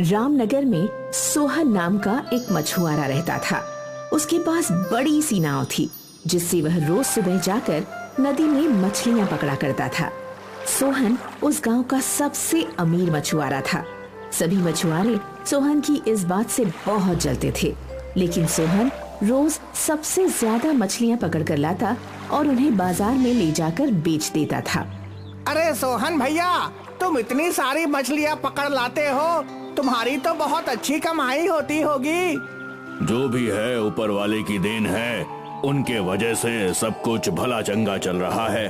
रामनगर में सोहन नाम का एक मछुआरा रहता था। उसके पास बड़ी सी नाव थी जिससे वह रोज सुबह जाकर नदी में मछलियां पकड़ा करता था। सोहन उस गांव का सबसे अमीर मछुआरा था। सभी मछुआरे सोहन की इस बात से बहुत जलते थे, लेकिन सोहन रोज सबसे ज्यादा मछलियां पकड़ कर लाता और उन्हें बाजार में ले जाकर बेच देता था। अरे सोहन भैया, तुम इतनी सारी मछलियाँ पकड़ लाते हो, तुम्हारी तो बहुत अच्छी कमाई होती होगी। जो भी है ऊपर वाले की देन है, उनके वजह से सब कुछ भला चंगा चल रहा है।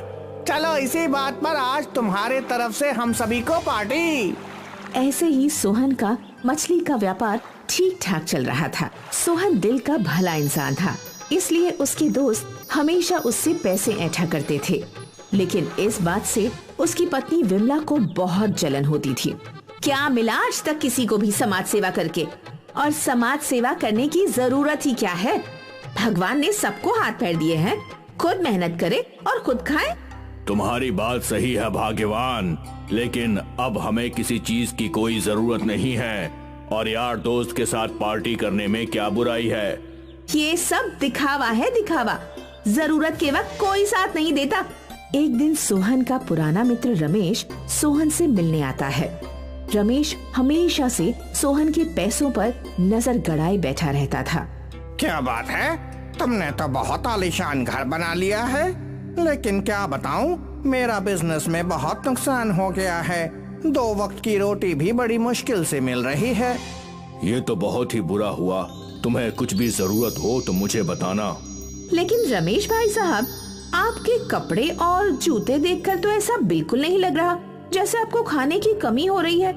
चलो इसी बात पर आज तुम्हारे तरफ से हम सभी को पार्टी। ऐसे ही सोहन का मछली का व्यापार ठीक ठाक चल रहा था। सोहन दिल का भला इंसान था, इसलिए उसके दोस्त हमेशा उससे पैसे ऐंठा करते थे। लेकिन इस बात से उसकी पत्नी विमला को बहुत जलन होती थी। क्या मिला आज तक किसी को भी समाज सेवा करके? और समाज सेवा करने की जरूरत ही क्या है? भगवान ने सबको हाथ पैर दिए हैं, खुद मेहनत करे और खुद खाए। तुम्हारी बात सही है भाग्यवान, लेकिन अब हमें किसी चीज की कोई जरूरत नहीं है, और यार दोस्त के साथ पार्टी करने में क्या बुराई है? ये सब दिखावा है, दिखावा। जरूरत के वक्त कोई साथ नहीं देता। एक दिन सोहन का पुराना मित्र रमेश सोहन से मिलने आता है। रमेश हमेशा से सोहन के पैसों पर नजर गड़ाए बैठा रहता था। क्या बात है, तुमने तो बहुत आलीशान घर बना लिया है, लेकिन क्या बताऊं, मेरा बिजनेस में बहुत नुकसान हो गया है। 2 वक्त की रोटी भी बड़ी मुश्किल से मिल रही है। ये तो बहुत ही बुरा हुआ। तुम्हें कुछ भी जरूरत हो तो मुझे बताना। लेकिन रमेश भाई साहब, आपके कपड़े और जूते देखकर तो ऐसा बिल्कुल नहीं लग रहा जैसे आपको खाने की कमी हो रही है।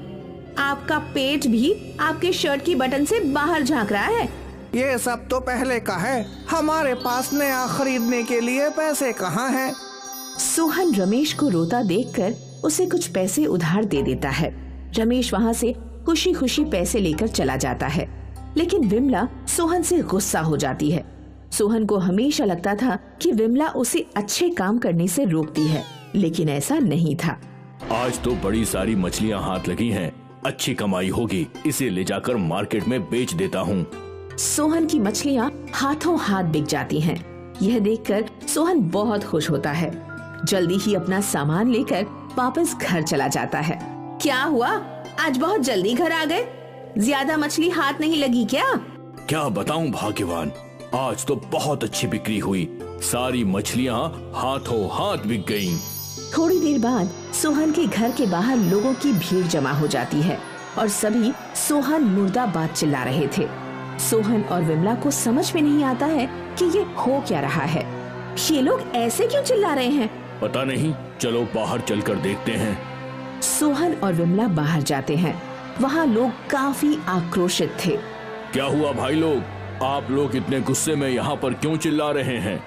आपका पेट भी आपके शर्ट की बटन से बाहर झांक रहा है। ये सब तो पहले का है, हमारे पास नया खरीदने के लिए पैसे कहाँ हैं? सोहन रमेश को रोता देखकर उसे कुछ पैसे उधार दे देता है। रमेश वहाँ से खुशी खुशी पैसे लेकर चला जाता है, लेकिन विमला सोहन से गुस्सा हो जाती है। सोहन को हमेशा लगता था कि विमला उसे अच्छे काम करने से रोकती है, लेकिन ऐसा नहीं था। आज तो बड़ी सारी मछलियाँ हाथ लगी हैं, अच्छी कमाई होगी, इसे ले जाकर मार्केट में बेच देता हूँ। सोहन की मछलियाँ हाथों हाथ बिक जाती हैं। यह देखकर सोहन बहुत खुश होता है। जल्दी ही अपना सामान लेकर वापस घर चला जाता है। क्या हुआ, आज बहुत जल्दी घर आ गए? ज्यादा मछली हाथ नहीं लगी क्या? क्या बताऊं भाग्यवान, आज तो बहुत अच्छी बिक्री हुई। सारी मछलियाँ हाथों हाथ बिक गईं। थोड़ी देर बाद सोहन के घर के बाहर लोगों की भीड़ जमा हो जाती है और सभी सोहन मुर्दाबाद चिल्ला रहे थे। सोहन और विमला को समझ में नहीं आता है कि ये हो क्या रहा है। ये लोग ऐसे क्यों चिल्ला रहे हैं? पता नहीं, चलो बाहर चलकर देखते हैं। सोहन और विमला बाहर जाते हैं। वहाँ लोग काफी आक्रोशित थे। क्या हुआ भाई लोग, आप लोग इतने गुस्से में यहाँ पर क्यों चिल्ला रहे हैं?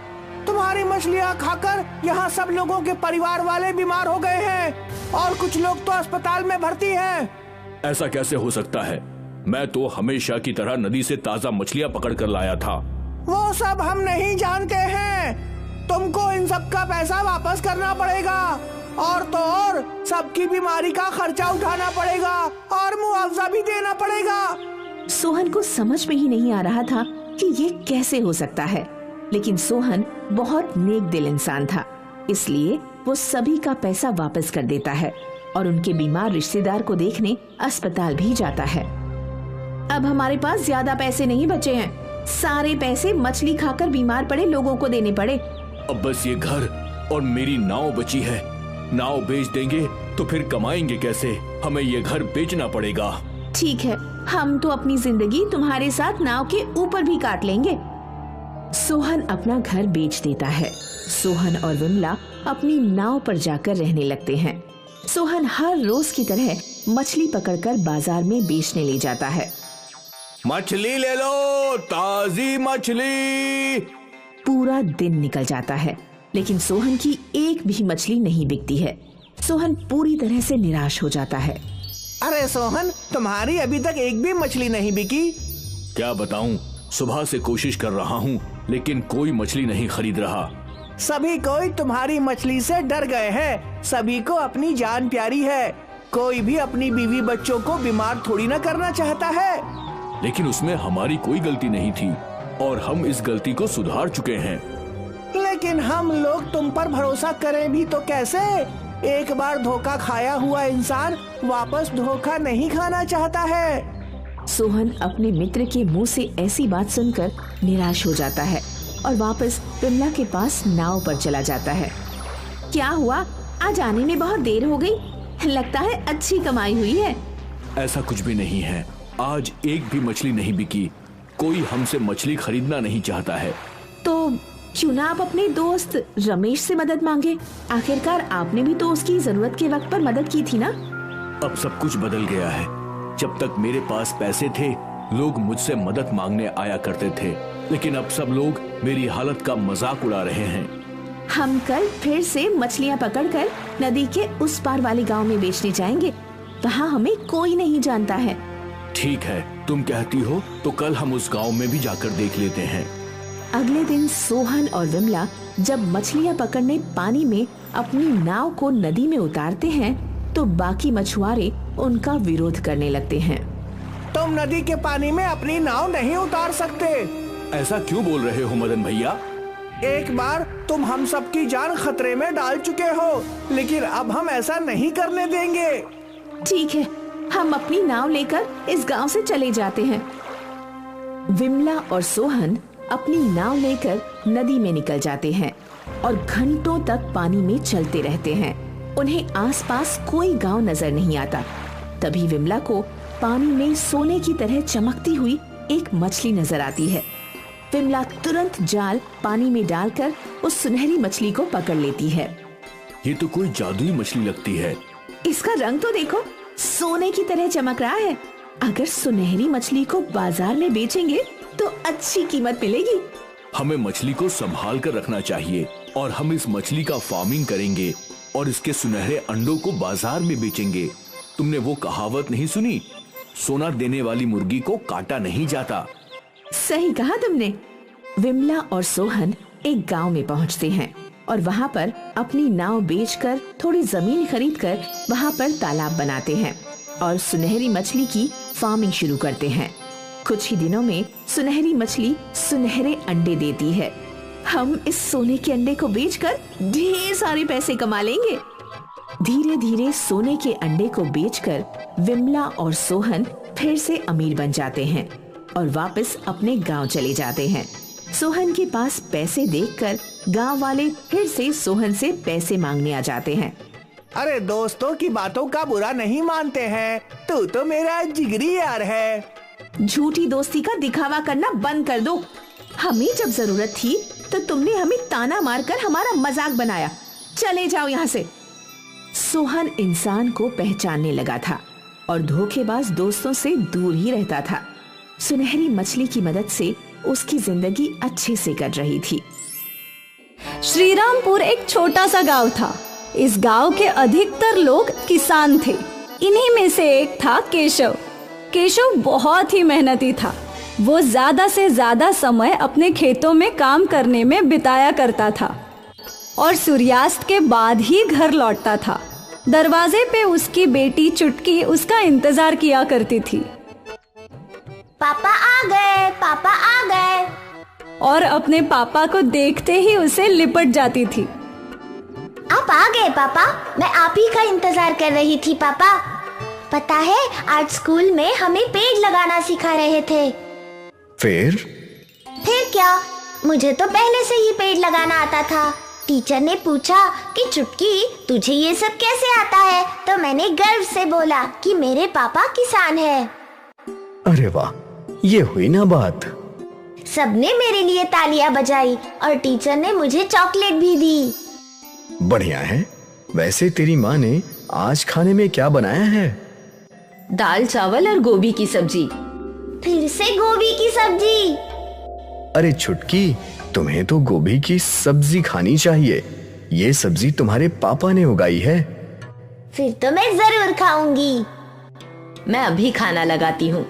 तुम्हारी मछलियाँ खाकर यहाँ सब लोगों के परिवार वाले बीमार हो गए हैं और कुछ लोग तो अस्पताल में भर्ती हैं। ऐसा कैसे हो सकता है? मैं तो हमेशा की तरह नदी से ताजा मछलियाँ पकड़ कर लाया था। वो सब हम नहीं जानते हैं। तुमको इन सब का पैसा वापस करना पड़ेगा, और तो और सबकी बीमारी का खर्चा उठाना पड़ेगा और मुआवजा भी देना पड़ेगा। सोहन को समझ में ही नहीं आ रहा था कि ये कैसे हो सकता है, लेकिन सोहन बहुत नेक दिल इंसान था, इसलिए वो सभी का पैसा वापस कर देता है और उनके बीमार रिश्तेदार को देखने अस्पताल भी जाता है। अब हमारे पास ज्यादा पैसे नहीं बचे हैं, सारे पैसे मछली खाकर बीमार पड़े लोगों को देने पड़े। अब बस ये घर और मेरी नाव बची है। नाव बेच देंगे तो फिर कमाएंगे कैसे? हमें ये घर बेचना पड़ेगा। ठीक है, हम तो अपनी जिंदगी तुम्हारे साथ नाव के ऊपर भी काट लेंगे। सोहन अपना घर बेच देता है। सोहन और विमला अपनी नाव पर जाकर रहने लगते हैं। सोहन हर रोज की तरह मछली पकड़कर बाजार में बेचने ले जाता है। मछली ले लो, ताजी मछली। पूरा दिन निकल जाता है, लेकिन सोहन की एक भी मछली नहीं बिकती है। सोहन पूरी तरह से निराश हो जाता है। अरे सोहन, तुम्हारी अभी तक एक भी मछली नहीं बिकी। क्या बताऊं, सुबह से कोशिश कर रहा हूं, लेकिन कोई मछली नहीं खरीद रहा। सभी कोई तुम्हारी मछली से डर गए हैं। सभी को अपनी जान प्यारी है। कोई भी अपनी बीवी बच्चों को बीमार थोड़ी ना करना चाहता है। लेकिन उसमें हमारी कोई गलती नहीं थी और हम इस गलती को सुधार चुके हैं। लेकिन हम लोग तुम पर भरोसा करें भी तो कैसे? एक बार धोखा खाया हुआ इंसान वापस धोखा नहीं खाना चाहता है। सोहन अपने मित्र के मुंह से ऐसी बात सुनकर निराश हो जाता है और वापस विमला के पास नाव पर चला जाता है। क्या हुआ? आज आने में बहुत देर हो गई। लगता है अच्छी कमाई हुई है। ऐसा कुछ भी नहीं है। आज एक भी मछली नहीं बिकी। कोई हमसे मछली खरीदना नहीं चाहता है। तो क्यों ना आप अपने दोस्त रमेश से मदद मांगे? आखिरकार आपने भी तो उसकी जरूरत के वक्त पर मदद की थी ना। अब सब कुछ बदल गया है। जब तक मेरे पास पैसे थे लोग मुझसे मदद मांगने आया करते थे, लेकिन अब सब लोग मेरी हालत का मजाक उड़ा रहे हैं। हम कल फिर से मछलियाँ पकड़कर नदी के उस पार वाले गांव में बेचने जाएंगे। वहाँ हमें कोई नहीं जानता है। ठीक है, तुम कहती हो तो कल हम उस गांव में भी जाकर देख लेते हैं। अगले दिन सोहन और विमला जब मछलियाँ पकड़ने पानी में अपनी नाव को नदी में उतारते हैं तो बाकी मछुआरे उनका विरोध करने लगते हैं। तुम नदी के पानी में अपनी नाव नहीं उतार सकते। ऐसा क्यों बोल रहे हो मदन भैया? एक बार तुम हम सबकी जान खतरे में डाल चुके हो, लेकिन अब हम ऐसा नहीं करने देंगे। ठीक है, हम अपनी नाव लेकर इस गांव से चले जाते हैं। विमला और सोहन अपनी नाव लेकर नदी में निकल जाते हैं और घंटों तक पानी में चलते रहते हैं। उन्हें आसपास कोई गांव नजर नहीं आता। तभी विमला को पानी में सोने की तरह चमकती हुई एक मछली नजर आती है। विमला तुरंत जाल पानी में डालकर उस सुनहरी मछली को पकड़ लेती है। ये तो कोई जादुई मछली लगती है। इसका रंग तो देखो, सोने की तरह चमक रहा है। अगर सुनहरी मछली को बाजार में बेचेंगे तो अच्छी कीमत मिलेगी। हमें मछली को संभाल कर रखना चाहिए और हम इस मछली का फार्मिंग करेंगे और इसके सुनहरे अंडों को बाजार में बेचेंगे। तुमने वो कहावत नहीं सुनी, सोना देने वाली मुर्गी को काटा नहीं जाता? सही कहा तुमने। विमला और सोहन एक गांव में पहुंचते हैं और वहां पर अपनी नाव बेचकर थोड़ी जमीन खरीदकर वहां पर तालाब बनाते हैं और सुनहरी मछली की फार्मिंग शुरू करते हैं। कुछ ही दिनों में सुनहरी मछली सुनहरे अंडे देती है। हम इस सोने के अंडे को बेचकर ढेर सारे पैसे कमा लेंगे। धीरे धीरे सोने के अंडे को बेचकर विमला और सोहन फिर से अमीर बन जाते हैं और वापस अपने गांव चले जाते हैं। सोहन के पास पैसे देखकर गांव वाले फिर से सोहन से पैसे मांगने आ जाते हैं। अरे दोस्तों की बातों का बुरा नहीं मानते हैं, तू तो मेरा जिगरी यार है। झूठी दोस्ती का दिखावा करना बंद कर दो। हमें जब जरूरत थी तो तुमने हमें ताना मारकर हमारा मजाक बनाया। चले जाओ यहाँ से। सोहन इंसान को पहचानने लगा था और धोखेबाज दोस्तों से दूर ही रहता था। सुनहरी मछली की मदद से उसकी जिंदगी अच्छे से कट रही थी। श्रीरामपुर एक छोटा सा गांव था। इस गांव के अधिकतर लोग किसान थे। इन्हीं में से एक था केशव। केशव बहुत ही मेहनती था। वो ज्यादा से ज्यादा समय अपने खेतों में काम करने में बिताया करता था और सूर्यास्त के बाद ही घर लौटता था। दरवाजे पे उसकी बेटी चुटकी उसका इंतजार किया करती थी। पापा आ गए, पापा आ गए। और अपने पापा को देखते ही उसे लिपट जाती थी। आप आ गए पापा, मैं आप ही का इंतजार कर रही थी पापा। पता है आज स्कूल में हमें पेड़ लगाना सिखा रहे थे। फिर क्या, मुझे तो पहले से ही पेड़ लगाना आता था। टीचर ने पूछा कि चुटकी तुझे ये सब कैसे आता है, तो मैंने गर्व से बोला कि मेरे पापा किसान है। अरे वाह, ये हुई ना बात। सबने मेरे लिए तालियां बजाई और टीचर ने मुझे चॉकलेट भी दी। बढ़िया है। वैसे तेरी माँ ने आज खाने में क्या बनाया है? दाल चावल और गोभी की सब्जी। फिर से गोभी की सब्जी? अरे छुटकी, तुम्हें तो गोभी की सब्जी खानी चाहिए। ये सब्जी तुम्हारे पापा ने उगाई है। फिर तो मैं जरूर खाऊंगी। मैं अभी खाना लगाती हूँ।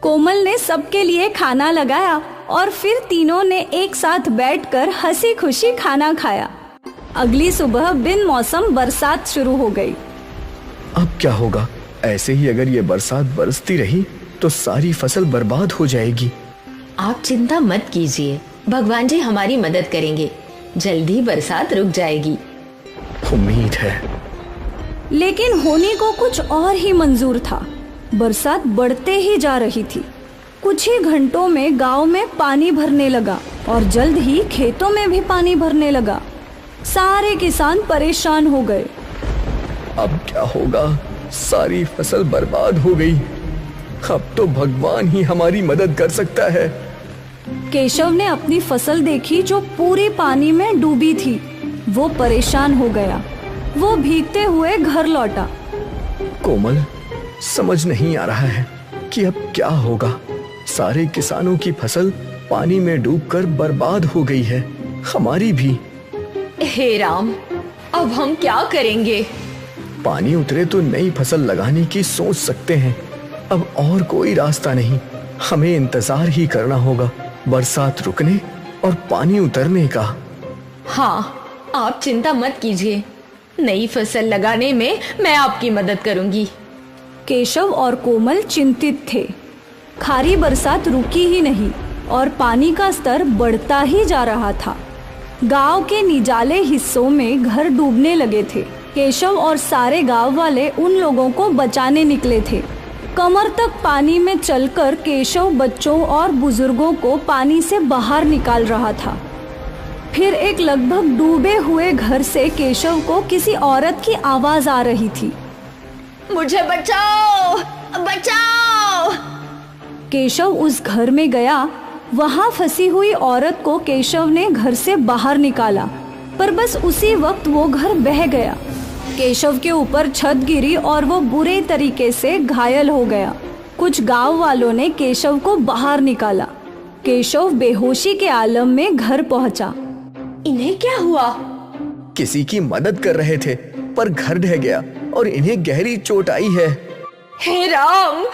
कोमल ने सबके लिए खाना लगाया और फिर तीनों ने एक साथ बैठकर हंसी खुशी खाना खाया। अगली सुबह बिन मौसम बरसात शुरू हो गई। अब क्या होगा? ऐसे ही अगर ये बरसात बरसती रही तो सारी फसल बर्बाद हो जाएगी। आप चिंता मत कीजिए, भगवान जी हमारी मदद करेंगे। जल्दी बरसात रुक जाएगी। उम्मीद है। लेकिन होने को कुछ और ही मंजूर था। बरसात बढ़ते ही जा रही थी। कुछ ही घंटों में गांव में पानी भरने लगा और जल्द ही खेतों में भी पानी भरने लगा। सारे किसान परेशान हो गए। अब क्या होगा? सारी फसल बर्बाद हो गई। अब तो भगवान ही हमारी मदद कर सकता है। केशव ने अपनी फसल देखी जो पूरी पानी में डूबी थी। वो परेशान हो गया। वो भीगते हुए घर लौटा। कोमल, समझ नहीं आ रहा है कि अब क्या होगा। सारे किसानों की फसल पानी में डूबकर बर्बाद हो गई है, हमारी भी। हे राम, अब हम क्या करेंगे? पानी उतरे तो नई फसल लगाने की सोच सकते हैं। अब और कोई रास्ता नहीं, हमें इंतजार ही करना होगा बरसात रुकने और पानी उतरने का। हाँ, आप चिंता मत कीजिए। नई फसल लगाने में मैं आपकी मदद करूंगी। केशव और कोमल चिंतित थे। खारी बरसात रुकी ही नहीं और पानी का स्तर बढ़ता ही जा रहा था। गांव के निजाले हिस्सों में घर डूबने लगे थे। केशव और सारे गांव वाले उन लोगों को बचाने निकले थे। कमर तक पानी में चलकर केशव बच्चों और बुजुर्गों को पानी से बाहर निकाल रहा था। फिर एक लगभग डूबे हुए घर से केशव को किसी औरत की आवाज आ रही थी। मुझे बचाओ, बचाओ। केशव उस घर में गया। वहां फंसी हुई औरत को केशव ने घर से बाहर निकाला, पर बस उसी वक्त वो घर बह गया। केशव के ऊपर छत गिरी और वो बुरे तरीके से घायल हो गया। कुछ गांव वालों ने केशव को बाहर निकाला। केशव बेहोशी के आलम में घर पहुंचा। इन्हें क्या हुआ? किसी की मदद कर रहे थे पर घर ढह गया और इन्हें गहरी चोट आई है। हे राम!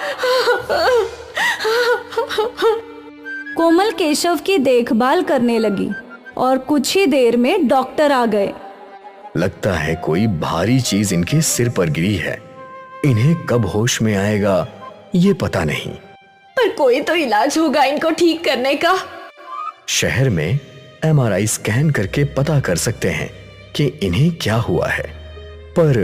कोमल केशव की देखभाल करने लगी और कुछ ही देर में डॉक्टर आ गए। लगता है कोई भारी चीज इनके सिर पर गिरी है। इन्हें कब होश में आएगा ये पता नहीं। पर कोई तो इलाज होगा इनको ठीक करने का। शहर में MRI स्कैन करके पता कर सकते हैं कि इन्हें क्या हुआ है। पर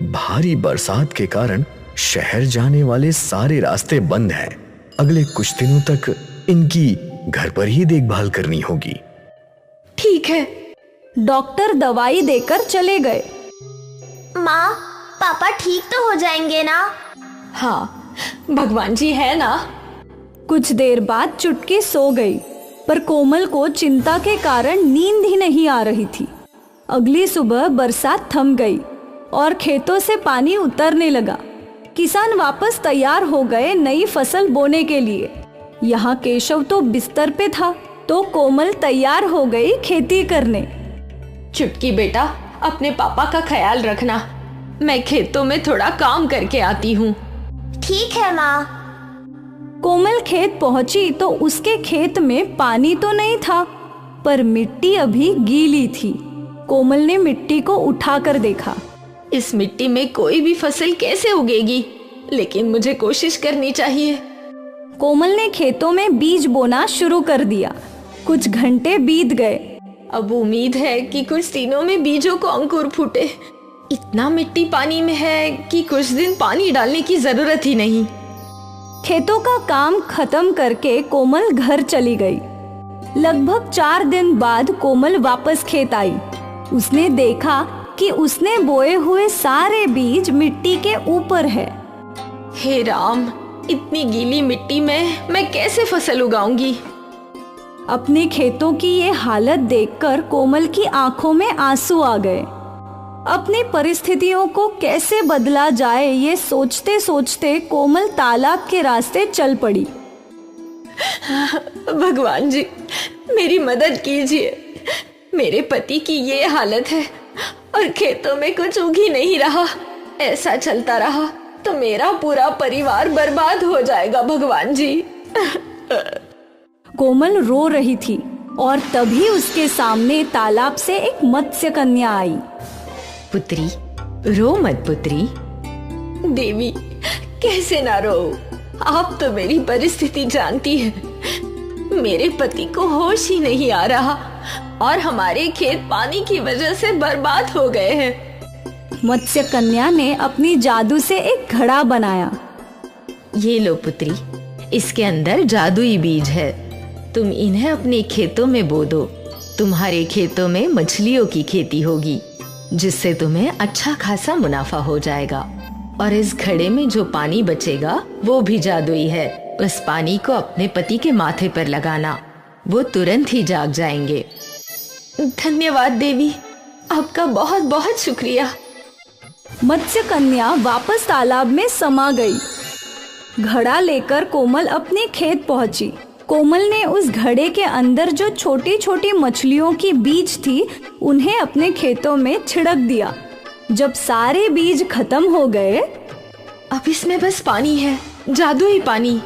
भारी बरसात के कारण शहर जाने वाले सारे रास्ते बंद हैं। अगले कुछ दिनों तक इनकी घर पर ही देखभाल करनी होगी। ठीक है। डॉक्टर दवाई देकर चले गए। माँ, पापा ठीक तो हो जाएंगे ना? हाँ, भगवान जी है ना। कुछ देर बाद चुटकी सो गई, पर कोमल को चिंता के कारण नींद ही नहीं आ रही थी। अगली सुबह बरसात थम गई और खेतों से पानी उतरने लगा। किसान वापस तैयार हो गए नई फसल बोने के लिए। यहाँ केशव तो बिस्तर पे था तो कोमल तैयार हो गई खेती करने। चुटकी बेटा, अपने पापा का ख्याल रखना। मैं खेतों में थोड़ा काम करके आती हूँ। ठीक है माँ। कोमल खेत पहुंची तो उसके खेत में पानी तो नहीं था, पर मिट्टी अभी गीली थी। कोमल ने मिट्टी को उठाकर देखा। इस मिट्टी में कोई भी फसल कैसे उगेगी, लेकिन मुझे कोशिश करनी चाहिए। कोमल ने खेतों में बीज बोना शुरू कर दिया। कुछ घंटे बीत गए। अब उम्मीद है कि कुछ दिनों में बीजों को अंकुर फूटे। इतना मिट्टी पानी में है कि कुछ दिन पानी डालने की जरूरत ही नहीं। खेतों का काम खत्म करके कोमल घर चली गई। लगभग 4 दिन बाद कोमल वापस खेत आई। उसने देखा कि उसने बोए हुए सारे बीज मिट्टी के ऊपर है। हे राम, इतनी गीली मिट्टी में मैं कैसे फसल उगाऊंगी? अपने खेतों की ये हालत देखकर कोमल की आंखों में आंसू आ गए। अपनी परिस्थितियों को कैसे बदला जाए ये सोचते सोचते कोमल तालाब के रास्ते चल पड़ी। भगवान जी, मेरी मदद कीजिए। मेरे पति की ये हालत है और खेतों में कुछ उग ही नहीं रहा। ऐसा चलता रहा तो मेरा पूरा परिवार बर्बाद हो जाएगा। भगवान जी। कोमल रो रही थी और तभी उसके सामने तालाब से एक मत्स्य कन्या आई। पुत्री, रो मत पुत्री। देवी, कैसे ना रो, आप तो मेरी परिस्थिति जानती है। मेरे पति को होश ही नहीं आ रहा और हमारे खेत पानी की वजह से बर्बाद हो गए हैं। मत्स्य कन्या ने अपनी जादू से एक घड़ा बनाया। ये लो पुत्री, इसके अंदर जादुई बीज है। तुम इन्हें अपने खेतों में बो दो। तुम्हारे खेतों में मछलियों की खेती होगी, जिससे तुम्हें अच्छा खासा मुनाफा हो जाएगा। और इस घड़े में जो पानी बचेगा वो भी जादुई है। उस पानी को अपने पति के माथे पर लगाना, वो तुरंत ही जाग जाएंगे। धन्यवाद देवी, आपका बहुत बहुत शुक्रिया। मत्स्य कन्या वापस तालाब में समा गई। घड़ा लेकर कोमल अपने खेत पहुंची। कोमल ने उस घड़े के अंदर जो छोटी छोटी मछलियों की बीज थी, उन्हें अपने खेतों में छिड़क दिया। जब सारे बीज खत्म हो गए, अब इसमें बस पानी है, जादुई पानी।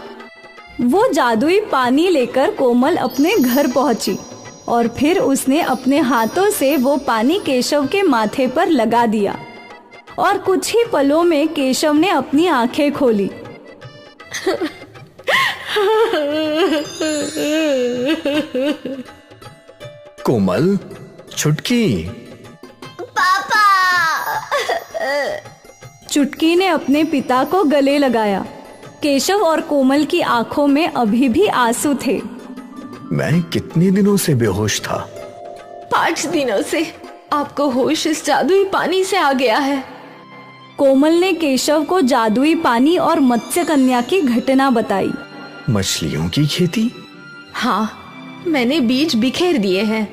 वो जादुई पानी लेकर कोमल अपने घर पहुंची और फिर उसने अपने हाथों से वो पानी केशव के माथे पर लगा दिया। और कुछ ही पलों में केशव ने अपनी आंखें खोली। कोमल, छुटकी। पापा। चुटकी ने अपने पिता को गले लगाया। केशव और कोमल की आंखों में अभी भी आंसू थे। मैं कितने दिनों से बेहोश था? 5 दिनों से। आपको होश इस जादुई पानी से आ गया है। कोमल ने केशव को जादुई पानी और मत्स्य कन्या की घटना बताई। मछलियों की खेती? हाँ, मैंने बीज बिखेर दिए हैं।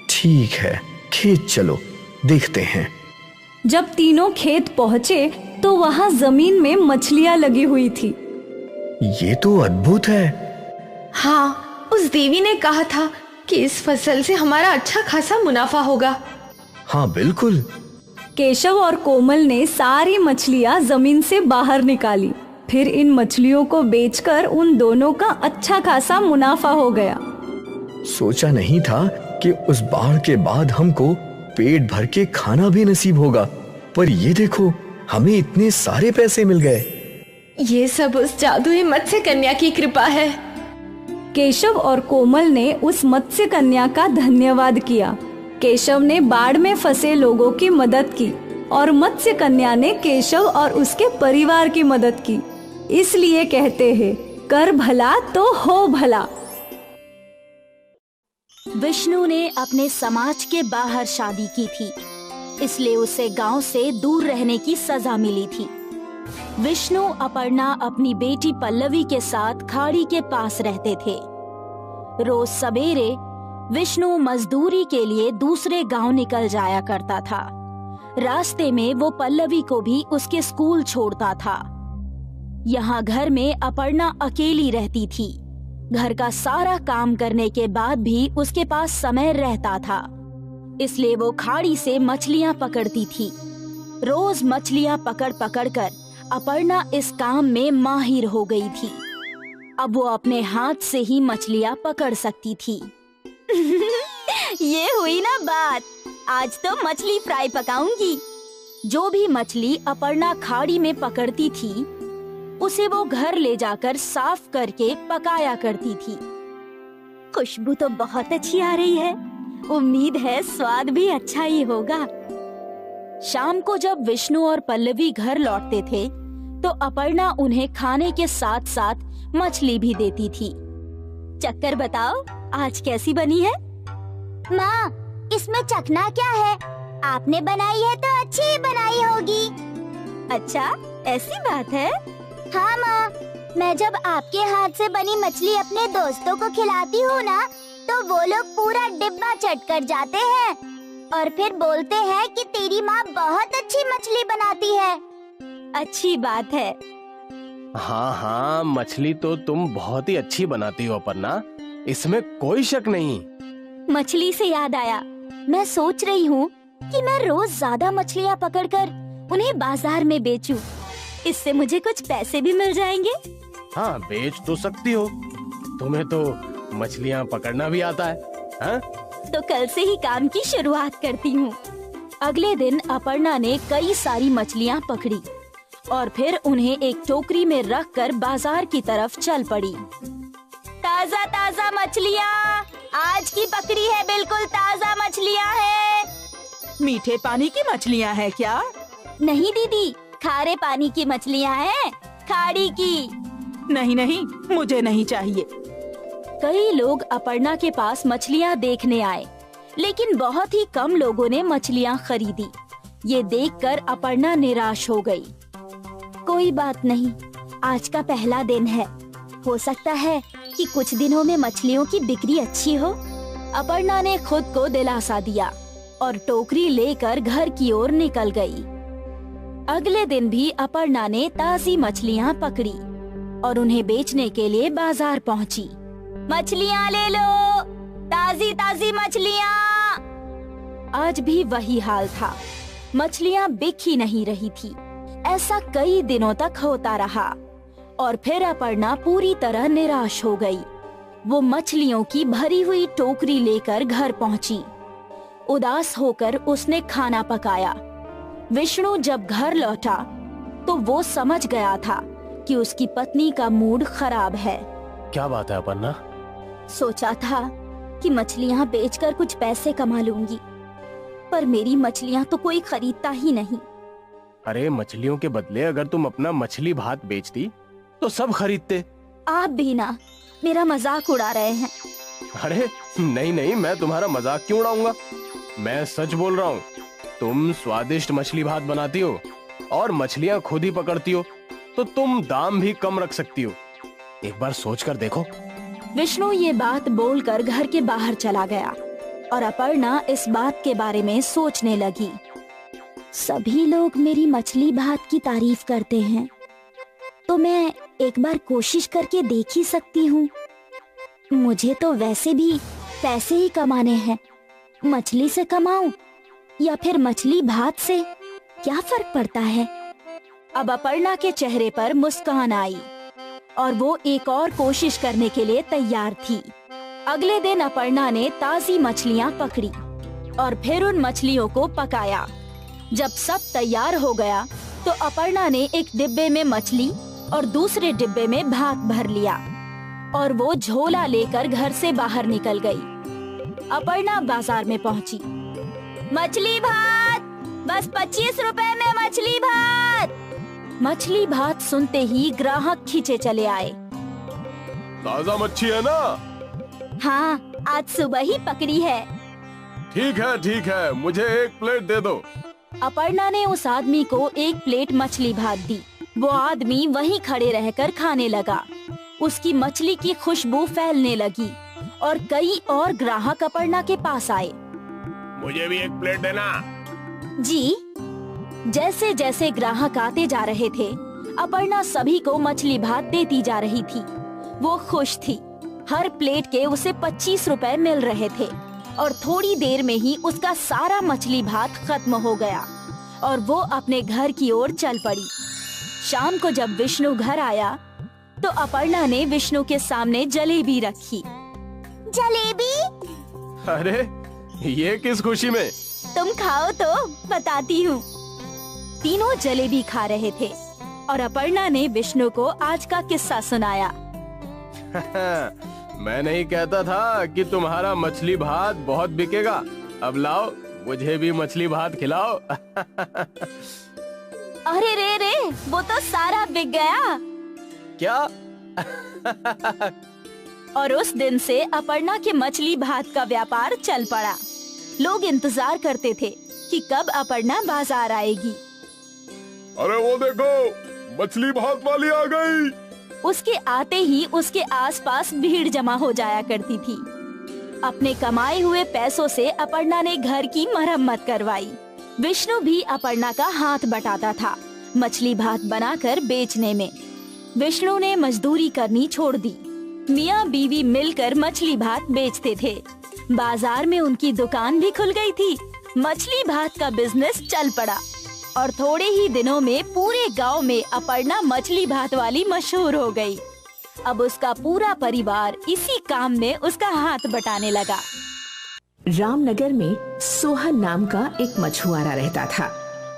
ठीक है, खेत चलो, देखते हैं। जब तीनों खेत पहुँचे तो वहाँ जमीन में मछलियाँ लगी हुई थी। ये तो अद्भुत है। हाँ, उस देवी ने कहा था कि इस फसल से हमारा अच्छा खासा मुनाफा होगा। हाँ बिल्कुल। केशव और कोमल ने सारी मछलियाँ जमीन से बाहर निकाली। फिर इन मछलियों को बेचकर उन दोनों का अच्छा खासा मुनाफा हो गया। सोचा नहीं था कि उस बाढ़ के बाद हमको पेट भर के खाना भी नसीब होगा, पर ये देखो, हमें इतने सारे पैसे मिल गए। ये सब उस जादुई मत्स्य कन्या की कृपा है। केशव और कोमल ने उस मत्स्य कन्या का धन्यवाद किया। केशव ने बाढ़ में फंसे लोगों की मदद की और मत्स्य कन्या ने केशव और उसके परिवार की मदद की। इसलिए कहते हैं, कर भला तो हो भला। विष्णु ने अपने समाज के बाहर शादी की थी, इसलिए उसे गांव से दूर रहने की सजा मिली थी। विष्णु अपर्णा अपनी बेटी पल्लवी के साथ खाड़ी के पास रहते थे। रोज सवेरे विष्णु मजदूरी के लिए दूसरे गांव निकल जाया करता था। रास्ते में वो पल्लवी को भी उसके स्कूल छोड़ता था। यहाँ घर में अपर्णा अकेली रहती थी। घर का सारा काम करने के बाद भी उसके पास समय रहता था, इसलिए वो खाड़ी से मछलियाँ पकड़ती थी। रोज मछलियाँ पकड़ पकड़ कर अपर्णा इस काम में माहिर हो गई थी। अब वो अपने हाथ से ही मछलियाँ पकड़ सकती थी। ये हुई ना बात, आज तो मछली फ्राई पकाऊंगी। जो भी मछली अपर्णा खाड़ी में पकड़ती थी, उसे वो घर ले जाकर साफ करके पकाया करती थी। खुशबू तो बहुत अच्छी आ रही है, उम्मीद है स्वाद भी अच्छा ही होगा। शाम को जब विष्णु और पल्लवी घर लौटते थे, तो अपर्णा उन्हें खाने के साथ साथ मछली भी देती थी। चक्कर बताओ, आज कैसी बनी है? माँ, इसमें चखना क्या है? आपने बनाई है तो अच्छी ही बनाई होगी। अच्छा, ऐसी बात है? हाँ माँ, मैं जब आपके हाथ से बनी मछली अपने दोस्तों को खिलाती हूँ ना, तो वो लोग पूरा डिब्बा चट कर जाते हैं और फिर बोलते हैं कि तेरी माँ बहुत अच्छी मछली बनाती है। अच्छी बात है। हाँ हाँ, मछली तो तुम बहुत ही अच्छी बनाती हो अपर्णा, इसमें कोई शक नहीं। मछली से याद आया, मैं सोच रही हूँ कि मैं रोज ज्यादा मछलियाँ पकड़कर उन्हें बाजार में बेचूं। इससे मुझे कुछ पैसे भी मिल जाएंगे। हाँ, बेच तो सकती हो, तुम्हें तो मछलियाँ पकड़ना भी आता है। हाँ? तो कल से ही काम की शुरुआत करती हूँ। अगले दिन अपर्णा ने कई सारी मछलियाँ पकड़ी और फिर उन्हें एक टोकरी में रखकर बाजार की तरफ चल पड़ी। ताजा ताजा मछलियाँ, आज की पकड़ी है, बिल्कुल ताजा मछलियाँ हैं। मीठे पानी की मछलियाँ हैं क्या? नहीं दीदी, खारे पानी की मछलियाँ हैं, खाड़ी की। नहीं नहीं, मुझे नहीं चाहिए। कई लोग अपर्णा के पास मछलियाँ देखने आए, लेकिन बहुत ही कम लोगों ने मछलियाँ खरीदी। ये देखकर अपर्णा निराश हो गई। कोई बात नहीं, आज का पहला दिन है, हो सकता है कि कुछ दिनों में मछलियों की बिक्री अच्छी हो। अपर्णा ने खुद को दिलासा दिया और टोकरी लेकर घर की ओर निकल गई। अगले दिन भी अपर्णा ने ताजी मछलियाँ पकड़ी और उन्हें बेचने के लिए बाजार पहुँची। मछलियाँ ले लो, ताजी ताजी मछलियाँ। आज भी वही हाल था, मछलियाँ बिक ही नहीं रही थी। ऐसा कई दिनों तक होता रहा और फिर अपर्णा पूरी तरह निराश हो गई। वो मछलियों की भरी हुई टोकरी लेकर घर पहुंची। उदास होकर उसने खाना पकाया। विष्णु जब घर लौटा तो वो समझ गया था कि उसकी पत्नी का मूड खराब है। क्या बात है अपर्णा? सोचा था कि मछलियाँ बेचकर कुछ पैसे कमा लूंगी, पर मेरी मछलियाँ तो कोई खरीदता ही नहीं। अरे मछलियों के बदले अगर तुम अपना मछली भात बेचती तो सब खरीदते। आप भी ना मेरा मजाक उड़ा रहे हैं। अरे नहीं नहीं, मैं तुम्हारा मजाक क्यों उड़ाऊंगा? मैं सच बोल रहा हूँ। तुम स्वादिष्ट मछली भात बनाती हो और मछलियाँ खुद ही पकड़ती हो, तो तुम दाम भी कम रख सकती हो। एक बार सोच कर देखो। विष्णु ये बात बोलकर घर के बाहर चला गया और अपर्णा इस बात के बारे में सोचने लगी। सभी लोग मेरी मछली भात की तारीफ करते हैं, तो मैं एक बार कोशिश करके देख ही सकती हूँ। मुझे तो वैसे भी पैसे ही कमाने हैं, मछली से कमाऊं या फिर मछली भात से, क्या फर्क पड़ता है। अब अपर्णा के चेहरे पर मुस्कान आई और वो एक और कोशिश करने के लिए तैयार थी। अगले दिन अपर्णा ने ताजी मछलियाँ पकड़ी और फिर उन मछलियों को पकाया। जब सब तैयार हो गया तो अपर्णा ने एक डिब्बे में मछली और दूसरे डिब्बे में भात भर लिया और वो झोला लेकर घर से बाहर निकल गई। अपर्णा बाजार में पहुंची। मछली भात, बस 25 रुपए में मछली भात। मछली भात सुनते ही ग्राहक खींचे चले आए। ताजा मच्छी है ना? हाँ, आज सुबह ही पकड़ी है। ठीक है, मुझे एक प्लेट दे दो। अपर्णा ने उस आदमी को एक प्लेट मछली भात दी। वो आदमी वहीं खड़े रहकर खाने लगा। उसकी मछली की खुशबू फैलने लगी और कई और ग्राहक अपर्णा के पास आए। मुझे भी एक प्लेट देना। जी। जैसे जैसे ग्राहक आते जा रहे थे, अपर्णा सभी को मछली भात देती जा रही थी। वो खुश थी। हर प्लेट के उसे 25 रुपए मिल रहे थे और थोड़ी देर में ही उसका सारा मछली भात खत्म हो गया और वो अपने घर की ओर चल पड़ी। शाम को जब विष्णु घर आया तो अपर्णा ने विष्णु के सामने जलेबी रखी। जलेबी? अरे ये किस खुशी में? तुम खाओ तो बताती हूँ। तीनों जलेबी खा रहे थे और अपर्णा ने विष्णु को आज का किस्सा सुनाया। मैं नहीं कहता था कि तुम्हारा मछली भात बहुत बिकेगा। अब लाओ, मुझे भी मछली भात खिलाओ। अरे रे, वो तो सारा बिक गया। क्या? और उस दिन से अपर्णा के मछली भात का व्यापार चल पड़ा। लोग इंतजार करते थे कि कब अपर्णा बाजार आएगी। अरे वो देखो, मछली भात वाली आ गई। उसके आते ही उसके आसपास भीड़ जमा हो जाया करती थी। अपने कमाए हुए पैसों से अपर्णा ने घर की मरम्मत करवाई। विष्णु भी अपर्णा का हाथ बटाता था मछली भात बनाकर बेचने में। विष्णु ने मजदूरी करनी छोड़ दी। मियाँ बीवी मिलकर मछली भात बेचते थे। बाजार में उनकी दुकान भी खुल गई थी। मछली भात का बिजनेस चल पड़ा और थोड़े ही दिनों में पूरे गांव में अपर्णा मछली भात वाली मशहूर हो गई। अब उसका पूरा परिवार इसी काम में उसका हाथ बटाने लगा। रामनगर में सोहन नाम का एक मछुआरा रहता था।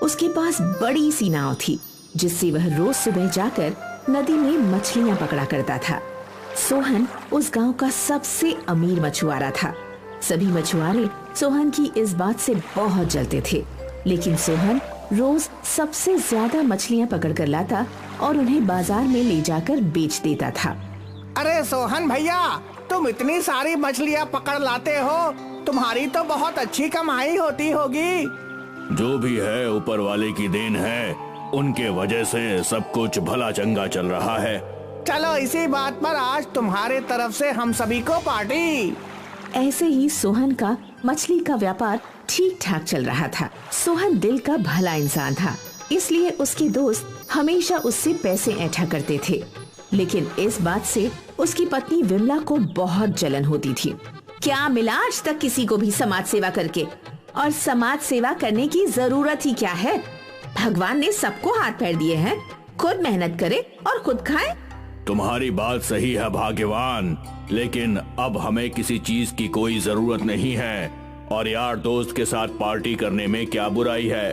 उसके पास बड़ी सी नाव थी। जिससे वह रोज सुबह जाकर नदी में मछलियाँ पकड़ा करता था। सोहन उस गांव का सबसे अमीर मछुआरा था। सभी मछुआरे सोहन की इस बात से बहुत जलते थे, लेकिन सोहन रोज सबसे ज्यादा मछलियाँ पकड़ कर लाता और उन्हें बाजार में ले जाकर बेच देता था। अरे सोहन भैया, तुम इतनी सारी मछलियाँ पकड़ लाते हो, तुम्हारी तो बहुत अच्छी कमाई होती होगी। जो भी है ऊपर वाले की देन है, उनके वजह से सब कुछ भला चंगा चल रहा है। चलो इसी बात पर आज तुम्हारे तरफ से हम सभी को पार्टी। ऐसे ही सोहन का मछली का व्यापार ठीक ठाक चल रहा था। सोहन दिल का भला इंसान था, इसलिए उसके दोस्त हमेशा उससे पैसे ऐंठा करते थे। लेकिन इस बात से उसकी पत्नी विमला को बहुत जलन होती थी। क्या मिला आज तक किसी को भी समाज सेवा करके? और समाज सेवा करने की जरूरत ही क्या है? भगवान ने सबको हाथ पैर दिए हैं, खुद मेहनत करे और खुद खाए। तुम्हारी बात सही है भाग्यवान, लेकिन अब हमें किसी चीज की कोई जरूरत नहीं है, और यार दोस्त के साथ पार्टी करने में क्या बुराई है?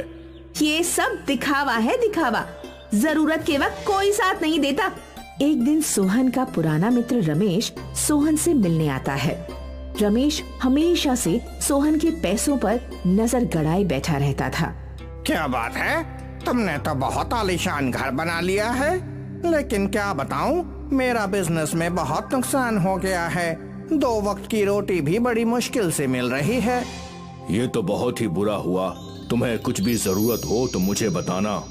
ये सब दिखावा है, दिखावा। जरूरत के वक्त कोई साथ नहीं देता। एक दिन सोहन का पुराना मित्र रमेश सोहन से मिलने आता है। रमेश हमेशा से सोहन के पैसों पर नजर गड़ाए बैठा रहता था। क्या बात है, तुमने तो बहुत आलीशान घर बना लिया है, लेकिन क्या बताऊं, मेरा बिजनेस में बहुत नुकसान हो गया है। 2 वक्त की रोटी भी बड़ी मुश्किल से मिल रही है। ये तो बहुत ही बुरा हुआ। तुम्हें कुछ भी जरूरत हो तो मुझे बताना।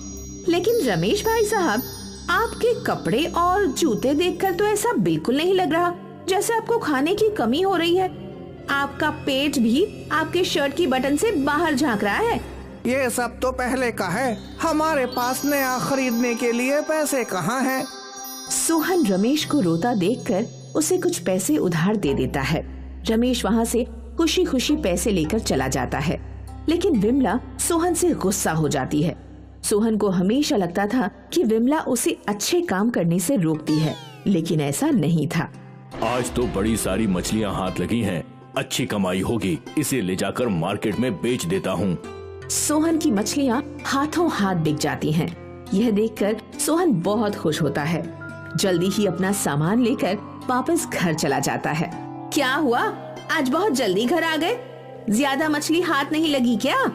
लेकिन रमेश भाई साहब, आपके कपड़े और जूते देखकर तो ऐसा बिल्कुल नहीं लग रहा जैसे आपको खाने की कमी हो रही है। आपका पेट भी आपके शर्ट की बटन से बाहर झांक रहा है। ये सब तो पहले का है, हमारे पास नया खरीदने के लिए पैसे कहाँ हैं? सोहन रमेश को रोता देखकर उसे कुछ पैसे उधार दे देता है। रमेश वहाँ से खुशी खुशी पैसे लेकर चला जाता है, लेकिन विमला सोहन से गुस्सा हो जाती है। सोहन को हमेशा लगता था कि विमला उसे अच्छे काम करने से रोकती है, लेकिन ऐसा नहीं था। आज तो बड़ी सारी मछलियाँ हाथ लगी हैं, अच्छी कमाई होगी, इसे ले जाकर मार्केट में बेच देता हूँ। सोहन की मछलियाँ हाथों हाथ बिक जाती हैं। यह देखकर सोहन बहुत खुश होता है। जल्दी ही अपना सामान लेकर वापस घर चला जाता है। क्या हुआ, आज बहुत जल्दी घर आ गए? ज्यादा मछली हाथ नहीं लगी क्या?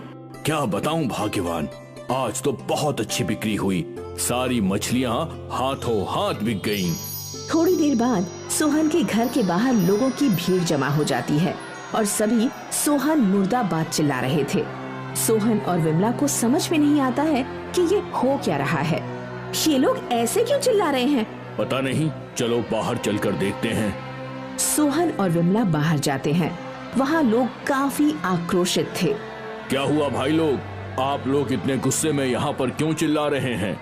क्या बताऊं भाग्यवान, आज तो बहुत अच्छी बिक्री हुई। सारी मछलियाँ हाथों हाथ बिक गईं। थोड़ी देर बाद सोहन के घर के बाहर लोगों की भीड़ जमा हो जाती है और सभी सोहन मुर्दाबाद चिल्ला रहे थे। सोहन और विमला को समझ में नहीं आता है कि ये हो क्या रहा है। ये लोग ऐसे क्यों चिल्ला रहे हैं? पता नहीं, चलो बाहर चलकर देखते हैं। सोहन और विमला बाहर जाते हैं। वहाँ लोग काफी आक्रोशित थे। क्या हुआ भाई लोग, आप लोग इतने गुस्से में यहाँ पर क्यों चिल्ला रहे हैं?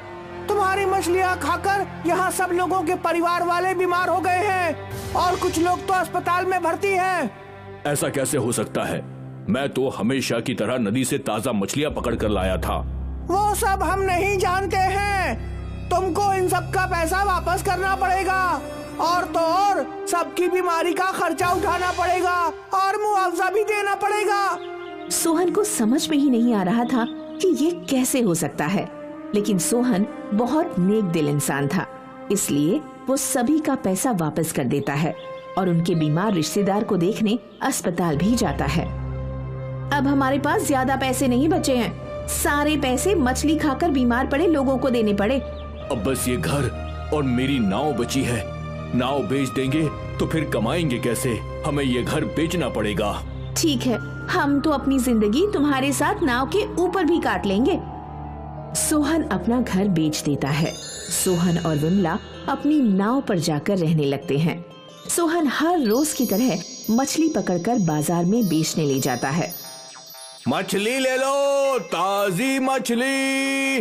तुम्हारी मछलियाँ खाकर यहाँ सब लोगों के परिवार वाले बीमार हो गए हैं और कुछ लोग तो अस्पताल में भर्ती हैं। ऐसा कैसे हो सकता है? मैं तो हमेशा की तरह नदी से ताजा मछलियाँ पकड़ कर लाया था। वो सब हम नहीं जानते हैं। तुमको इन सब का पैसा वापस करना पड़ेगा, और तो और सबकी बीमारी का खर्चा उठाना पड़ेगा और मुआवजा भी देना पड़ेगा। सोहन को समझ में ही नहीं आ रहा था कि ये कैसे हो सकता है, लेकिन सोहन बहुत नेक दिल इंसान था, इसलिए वो सभी का पैसा वापस कर देता है और उनके बीमार रिश्तेदार को देखने अस्पताल भी जाता है। अब हमारे पास ज्यादा पैसे नहीं बचे हैं, सारे पैसे मछली खाकर बीमार पड़े लोगों को देने पड़े। अब बस ये घर और मेरी नाव बची है। नाव बेच देंगे तो फिर कमाएंगे कैसे? हमें ये घर बेचना पड़ेगा। ठीक है, हम तो अपनी जिंदगी तुम्हारे साथ नाव के ऊपर भी काट लेंगे। सोहन अपना घर बेच देता है। सोहन और विमला अपनी नाव पर जाकर रहने लगते हैं। सोहन हर रोज की तरह मछली पकड़कर बाजार में बेचने ले जाता है। मछली ले लो, ताजी मछली।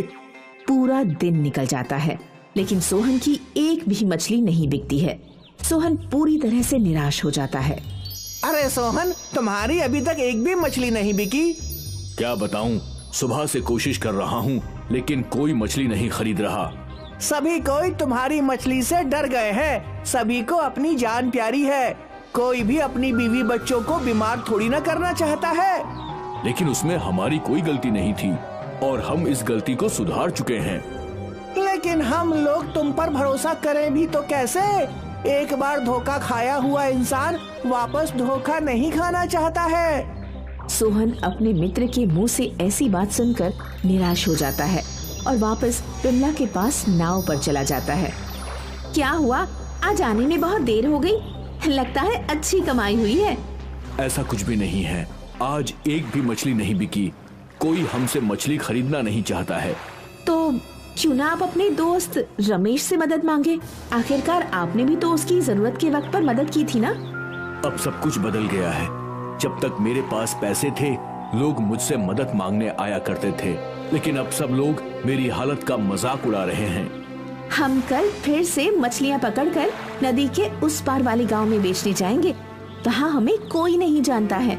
पूरा दिन निकल जाता है, लेकिन सोहन की एक भी मछली नहीं बिकती है। सोहन पूरी तरह से निराश हो जाता है। अरे सोहन, तुम्हारी अभी तक एक भी मछली नहीं बिकी। क्या बताऊं, सुबह से कोशिश कर रहा हूं, लेकिन कोई मछली नहीं खरीद रहा। सभी कोई तुम्हारी मछली से डर गए हैं। सभी को अपनी जान प्यारी है। कोई भी अपनी बीवी बच्चों को बीमार थोड़ी ना करना चाहता है। लेकिन उसमें हमारी कोई गलती नहीं थी और हम इस गलती को सुधार चुके हैं। लेकिन हम लोग तुम पर भरोसा करें भी तो कैसे? एक बार धोखा खाया हुआ इंसान वापस धोखा नहीं खाना चाहता है। सोहन अपने मित्र के मुंह से ऐसी बात सुनकर निराश हो जाता है और वापस विमला के पास नाव पर चला जाता है। क्या हुआ? आज आने में बहुत देर हो गई। लगता है अच्छी कमाई हुई है। ऐसा कुछ भी नहीं है। आज एक भी मछली नहीं बिकी। कोई हमसे मछली खरीदना नहीं चाहता है। तो क्यों ना आप अपने दोस्त रमेश से मदद मांगे? आखिरकार आपने भी तो उसकी जरूरत के वक्त पर मदद की थी ना। अब सब कुछ बदल गया है। जब तक मेरे पास पैसे थे, लोग मुझसे मदद मांगने आया करते थे, लेकिन अब सब लोग मेरी हालत का मजाक उड़ा रहे हैं। हम कल फिर से मछलियाँ पकड़कर नदी के उस पार वाले गांव में बेचने जाएंगे। वहाँ हमें कोई नहीं जानता है।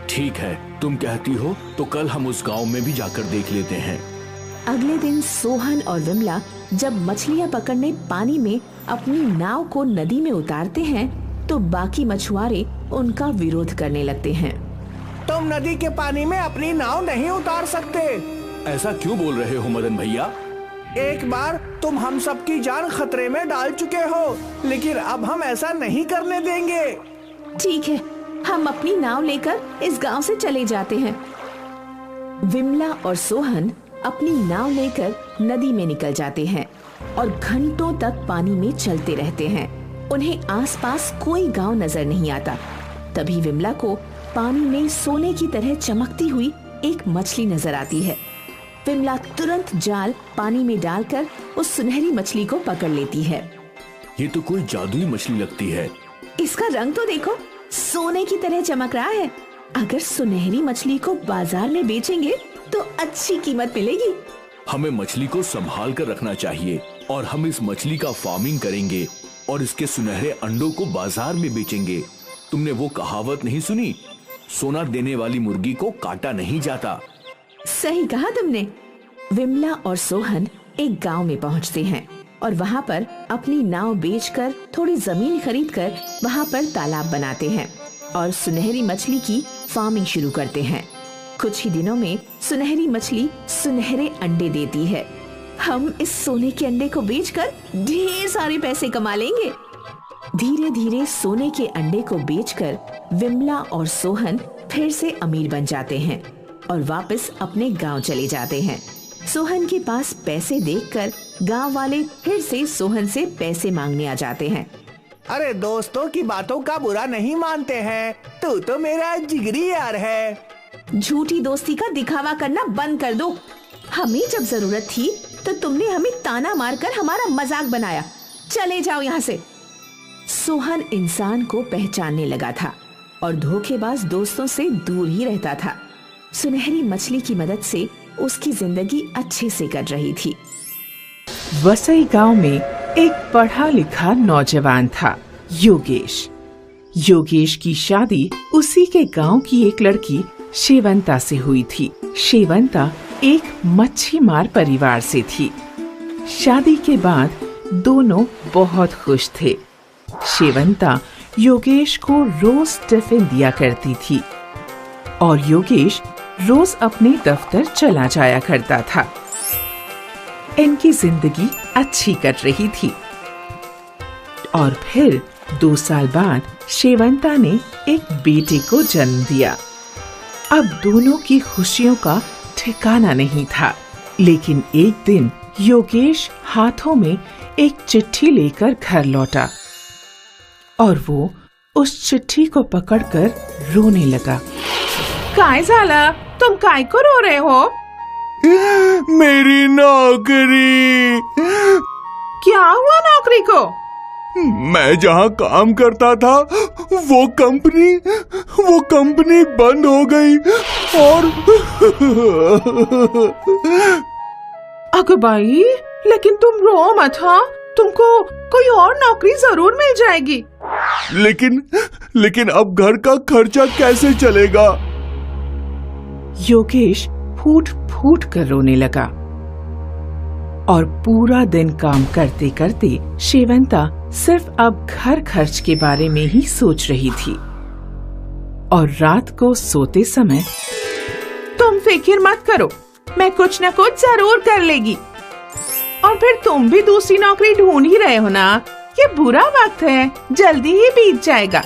ठीक है, तुम कहती हो तो कल हम उस गांव में भी जाकर देख लेते हैं। अगले दिन सोहन और विमला जब मछलियाँ पकड़ने पानी में अपनी नाव को नदी में उतारते हैं तो बाकी मछुआरे उनका विरोध करने लगते हैं। तुम नदी के पानी में अपनी नाव नहीं उतार सकते। ऐसा क्यों बोल रहे हो मदन भैया? एक बार तुम हम सबकी जान खतरे में डाल चुके हो, लेकिन अब हम ऐसा नहीं करने देंगे। ठीक है, हम अपनी नाव लेकर इस गांव से चले जाते हैं। विमला और सोहन अपनी नाव लेकर नदी में निकल जाते हैं और घंटों तक पानी में चलते रहते हैं। उन्हें आसपास कोई गांव नजर नहीं आता। तभी विमला को पानी में सोने की तरह चमकती हुई एक मछली नजर आती है। विमला तुरंत जाल पानी में डालकर उस सुनहरी मछली को पकड़ लेती है। ये तो कोई जादुई मछली लगती है। इसका रंग तो देखो, सोने की तरह चमक रहा है। अगर सुनहरी मछली को बाजार में बेचेंगे तो अच्छी कीमत मिलेगी। हमें मछली को संभाल कर रखना चाहिए और हम इस मछली का फार्मिंग करेंगे और इसके सुनहरे अंडों को बाजार में बेचेंगे। तुमने वो कहावत नहीं सुनी, सोना देने वाली मुर्गी को काटा नहीं जाता? सही कहा तुमने। विमला और सोहन एक गांव में पहुंचते हैं और वहां पर अपनी नाव बेचकर थोड़ी जमीन खरीदकर वहां पर तालाब बनाते हैं और सुनहरी मछली की फार्मिंग शुरू करते हैं। कुछ ही दिनों में सुनहरी मछली सुनहरे अंडे देती है। हम इस सोने के अंडे को बेचकर ढेर सारे पैसे कमा लेंगे। धीरे धीरे सोने के अंडे को बेचकर विमला और सोहन फिर से अमीर बन जाते हैं और वापस अपने गांव चले जाते हैं। सोहन के पास पैसे देखकर गांव वाले फिर से सोहन से पैसे मांगने आ जाते हैं। अरे दोस्तों की बातों का बुरा नहीं मानते हैं, तू तो मेरा जिगरी यार है। झूठी दोस्ती का दिखावा करना बंद कर दो। हमें जब जरूरत थी तो तुमने हमें ताना मारकर हमारा मजाक बनाया। चले जाओ यहाँ से। सोहन इंसान को पहचानने लगा था और धोखेबाज दोस्तों से दूर ही रहता था। सुनहरी मछली की मदद से उसकी जिंदगी अच्छे से कट रही थी। वसई गांव में एक पढ़ा लिखा नौजवान था, योगेश। योगेश की शादी उसी के गांव की एक लड़की शेवंता से हुई थी। शेवंता एक मच्छी मार परिवार से थी। शादी के बाद दोनों बहुत खुश थे। शेवंता योगेश को रोज टिफिन दिया करती थी और योगेश रोज अपने दफ्तर चला जाया करता था। इनकी जिंदगी अच्छी कट रही थी और फिर 2 साल बाद शेवंता ने एक बेटे को जन्म दिया। अब दोनों की खुशियों का ठिकाना नहीं था, लेकिन एक दिन योगेश हाथों में एक चिट्ठी लेकर घर लौटा और वो उस चिट्ठी को पकड़कर रोने लगा। काय झाला? तुम काय को रो रहे हो? मेरी नौकरी। क्या हुआ नौकरी को? मैं जहाँ काम करता था वो कंपनी बंद हो गई और अगर भाई, लेकिन तुम रो मत। हाँ, तुमको कोई और नौकरी जरूर मिल जाएगी। लेकिन अब घर का खर्चा कैसे चलेगा? योगेश फूट फूट कर रोने लगा और पूरा दिन काम करते करते शेवंता सिर्फ अब घर खर्च के बारे में ही सोच रही थी। और रात को सोते समय, तुम फिक्र मत करो, मैं कुछ न कुछ जरूर कर लेगी। और फिर तुम भी दूसरी नौकरी ढूंढ ही रहे हो ना। ये बुरा वक्त है, जल्दी ही बीत जाएगा।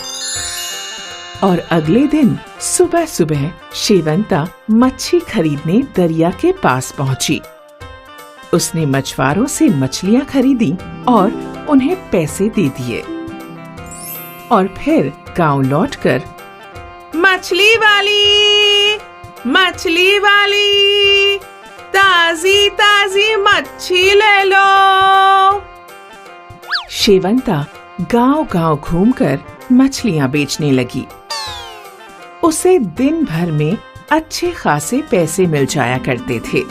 और अगले दिन सुबह सुबह शेवंता मच्छी खरीदने दरिया के पास पहुंची। उसने मछुआरों से मछलियां खरीदी और उन्हें पैसे दे दिए और फिर गांव लौटकर मछली वाली ताजी ताजी मच्छी ले लो। शेवंता गांव-गांव घूमकर मछलियां बेचने लगी। उसे दिन भर में अच्छे खासे पैसे मिल जाया करते थे।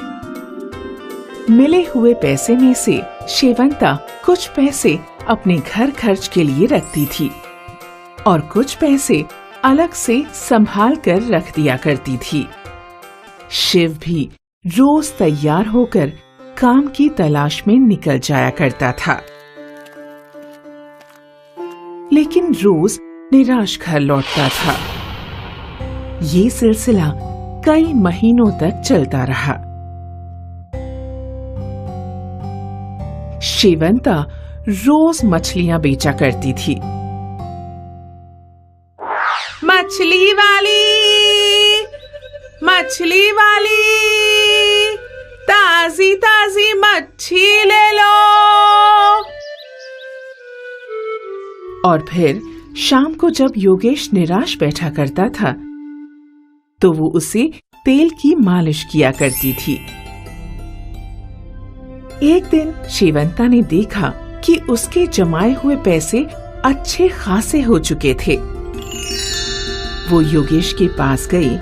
मिले हुए पैसे में से शेवंता कुछ पैसे अपने घर खर्च के लिए रखती थी और कुछ पैसे अलग से संभाल कर रख दिया करती थी। शिव भी रोज तैयार होकर काम की तलाश में निकल जाया करता था, लेकिन रोज निराश घर लौटता था। ये सिलसिला कई महीनों तक चलता रहा। शेवंता रोज मछलियां बेचा करती थी। मछली वाली ताजी ताजी मच्छी ले लो। और फिर शाम को जब योगेश निराश बैठा करता था तो वो उसे तेल की मालिश किया करती थी। एक दिन शेवंता ने देखा कि उसके जमाए हुए पैसे अच्छे खासे हो चुके थे। वो योगेश के पास गई।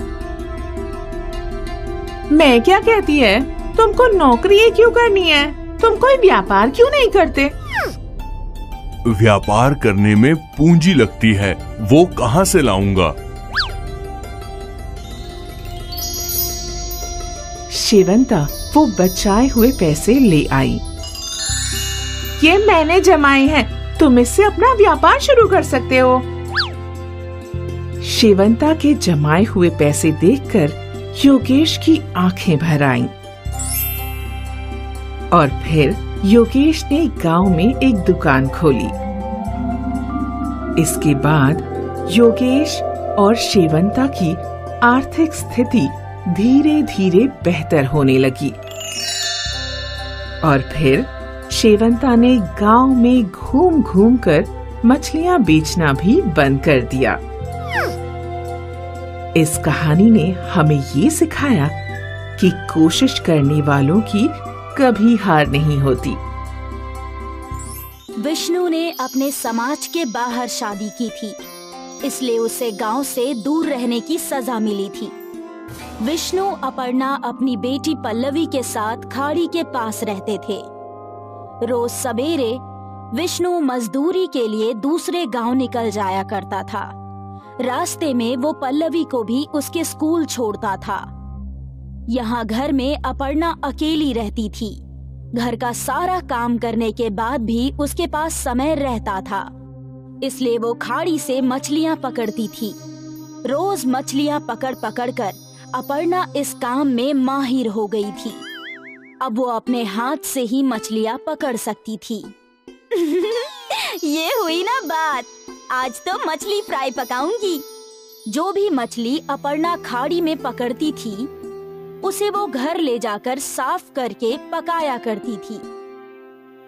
मैं क्या कहती है, तुमको नौकरी क्यों करनी है? तुम कोई व्यापार क्यों नहीं करते? व्यापार करने में पूंजी लगती है, वो कहाँ से लाऊंगा? शेवंता वो बचाए हुए पैसे ले आई। ये मैंने जमाए हैं, तुम इससे अपना व्यापार शुरू कर सकते हो। शेवंता के जमाए हुए पैसे देखकर योगेश की आंखें भर आईं। और फिर योगेश ने गांव में एक दुकान खोली। इसके बाद योगेश और शेवंता की आर्थिक स्थिति धीरे धीरे बेहतर होने लगी। और फिर शेवंता ने गांव में घूम घूम कर मछलियां बेचना भी बंद कर दिया। इस कहानी ने हमें ये सिखाया कि कोशिश करने वालों की कभी हार नहीं होती। विष्णु ने अपने समाज के बाहर शादी की थी, इसलिए उसे गांव से दूर रहने की सजा मिली थी। विष्णु अपर्णा अपनी बेटी पल्लवी के साथ खाड़ी के पास रहते थे। रोज सवेरे विष्णु मजदूरी के लिए दूसरे गांव निकल जाया करता था। रास्ते में वो पल्लवी को भी उसके स्कूल छोड़ता था। यहाँ घर में अपर्णा अकेली रहती थी। घर का सारा काम करने के बाद भी उसके पास समय रहता था, इसलिए वो खाड़ी से मछलियाँ पकड़ती थी। रोज मछलियाँ पकड़ पकड़ कर अपर्णा इस काम में माहिर हो गई थी। अब वो अपने हाथ से ही मछलियाँ पकड़ सकती थी। ये हुई ना बात, आज तो मछली फ्राई पकाऊंगी। जो भी मछली अपर्णा खाड़ी में पकड़ती थी उसे वो घर ले जाकर साफ करके पकाया करती थी।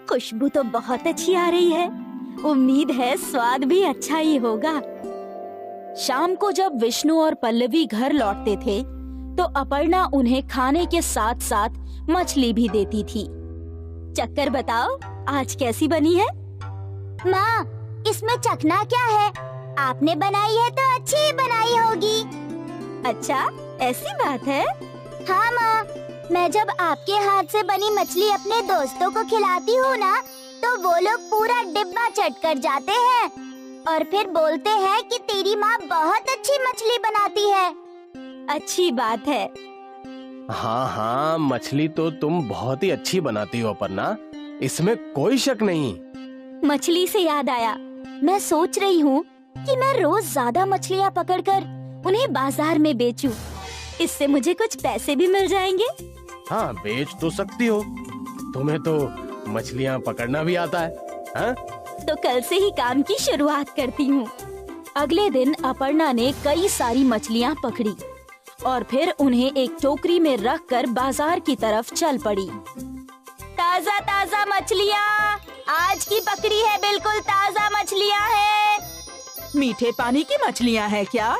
खुशबू तो बहुत अच्छी आ रही है, उम्मीद है स्वाद भी अच्छा ही होगा। शाम को जब विष्णु और पल्लवी घर लौटते थे तो अपर्णा उन्हें खाने के साथ साथ मछली भी देती थी। चक्कर बताओ, आज कैसी बनी है? माँ, इसमें चखना क्या है? आपने बनाई है तो अच्छी ही बनाई होगी। अच्छा, ऐसी बात है? हाँ माँ, मैं जब आपके हाथ से बनी मछली अपने दोस्तों को खिलाती हूँ ना, तो वो लोग पूरा डिब्बा चट कर जाते हैं और फिर बोलते हैं कि तेरी माँ बहुत अच्छी मछली बनाती है। अच्छी बात है। हाँ हाँ, मछली तो तुम बहुत ही अच्छी बनाती हो अपर्णा, इसमें कोई शक नहीं। मछली से याद आया, मैं सोच रही हूँ कि मैं रोज ज्यादा मछलियाँ पकड़कर उन्हें बाजार में बेचूं। इससे मुझे कुछ पैसे भी मिल जाएंगे। हाँ, बेच तो सकती हो, तुम्हें तो मछलियाँ पकड़ना भी आता है, हाँ? तो कल से ही काम की शुरुआत करती हूँ। अगले दिन अपर्णा ने कई सारी मछलियाँ पकड़ी और फिर उन्हें एक टोकरी में रखकर बाजार की तरफ चल पड़ी। ताजा ताजा मछलियाँ, आज की पकड़ी है, बिल्कुल ताजा मछलियाँ हैं। मीठे पानी की मछलियाँ हैं क्या?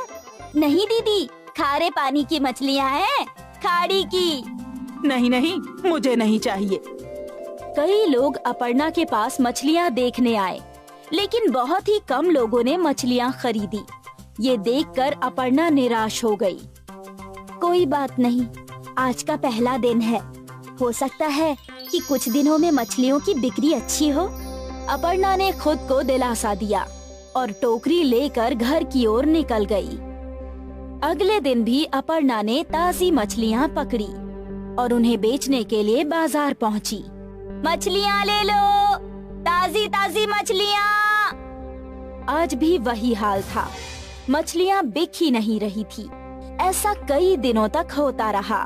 नहीं दीदी, खारे पानी की मछलियाँ हैं, खाड़ी की। नहीं नहीं, मुझे नहीं चाहिए। कई लोग अपर्णा के पास मछलियाँ देखने आए, लेकिन बहुत ही कम लोगों ने मछलियाँ खरीदी। ये देखकर अपर्णा निराश हो गई। कोई बात नहीं, आज का पहला दिन है, हो सकता है कि कुछ दिनों में मछलियों की बिक्री अच्छी हो। अपर्णा ने खुद को दिलासा दिया और टोकरी लेकर घर की ओर निकल गई। अगले दिन भी अपर्णा ने ताजी मछलियाँ पकड़ी और उन्हें बेचने के लिए बाजार पहुँची। मछलियाँ ले लो, ताजी ताजी मछलियाँ। आज भी वही हाल था, मछलियाँ बिक ही नहीं रही थी। ऐसा कई दिनों तक होता रहा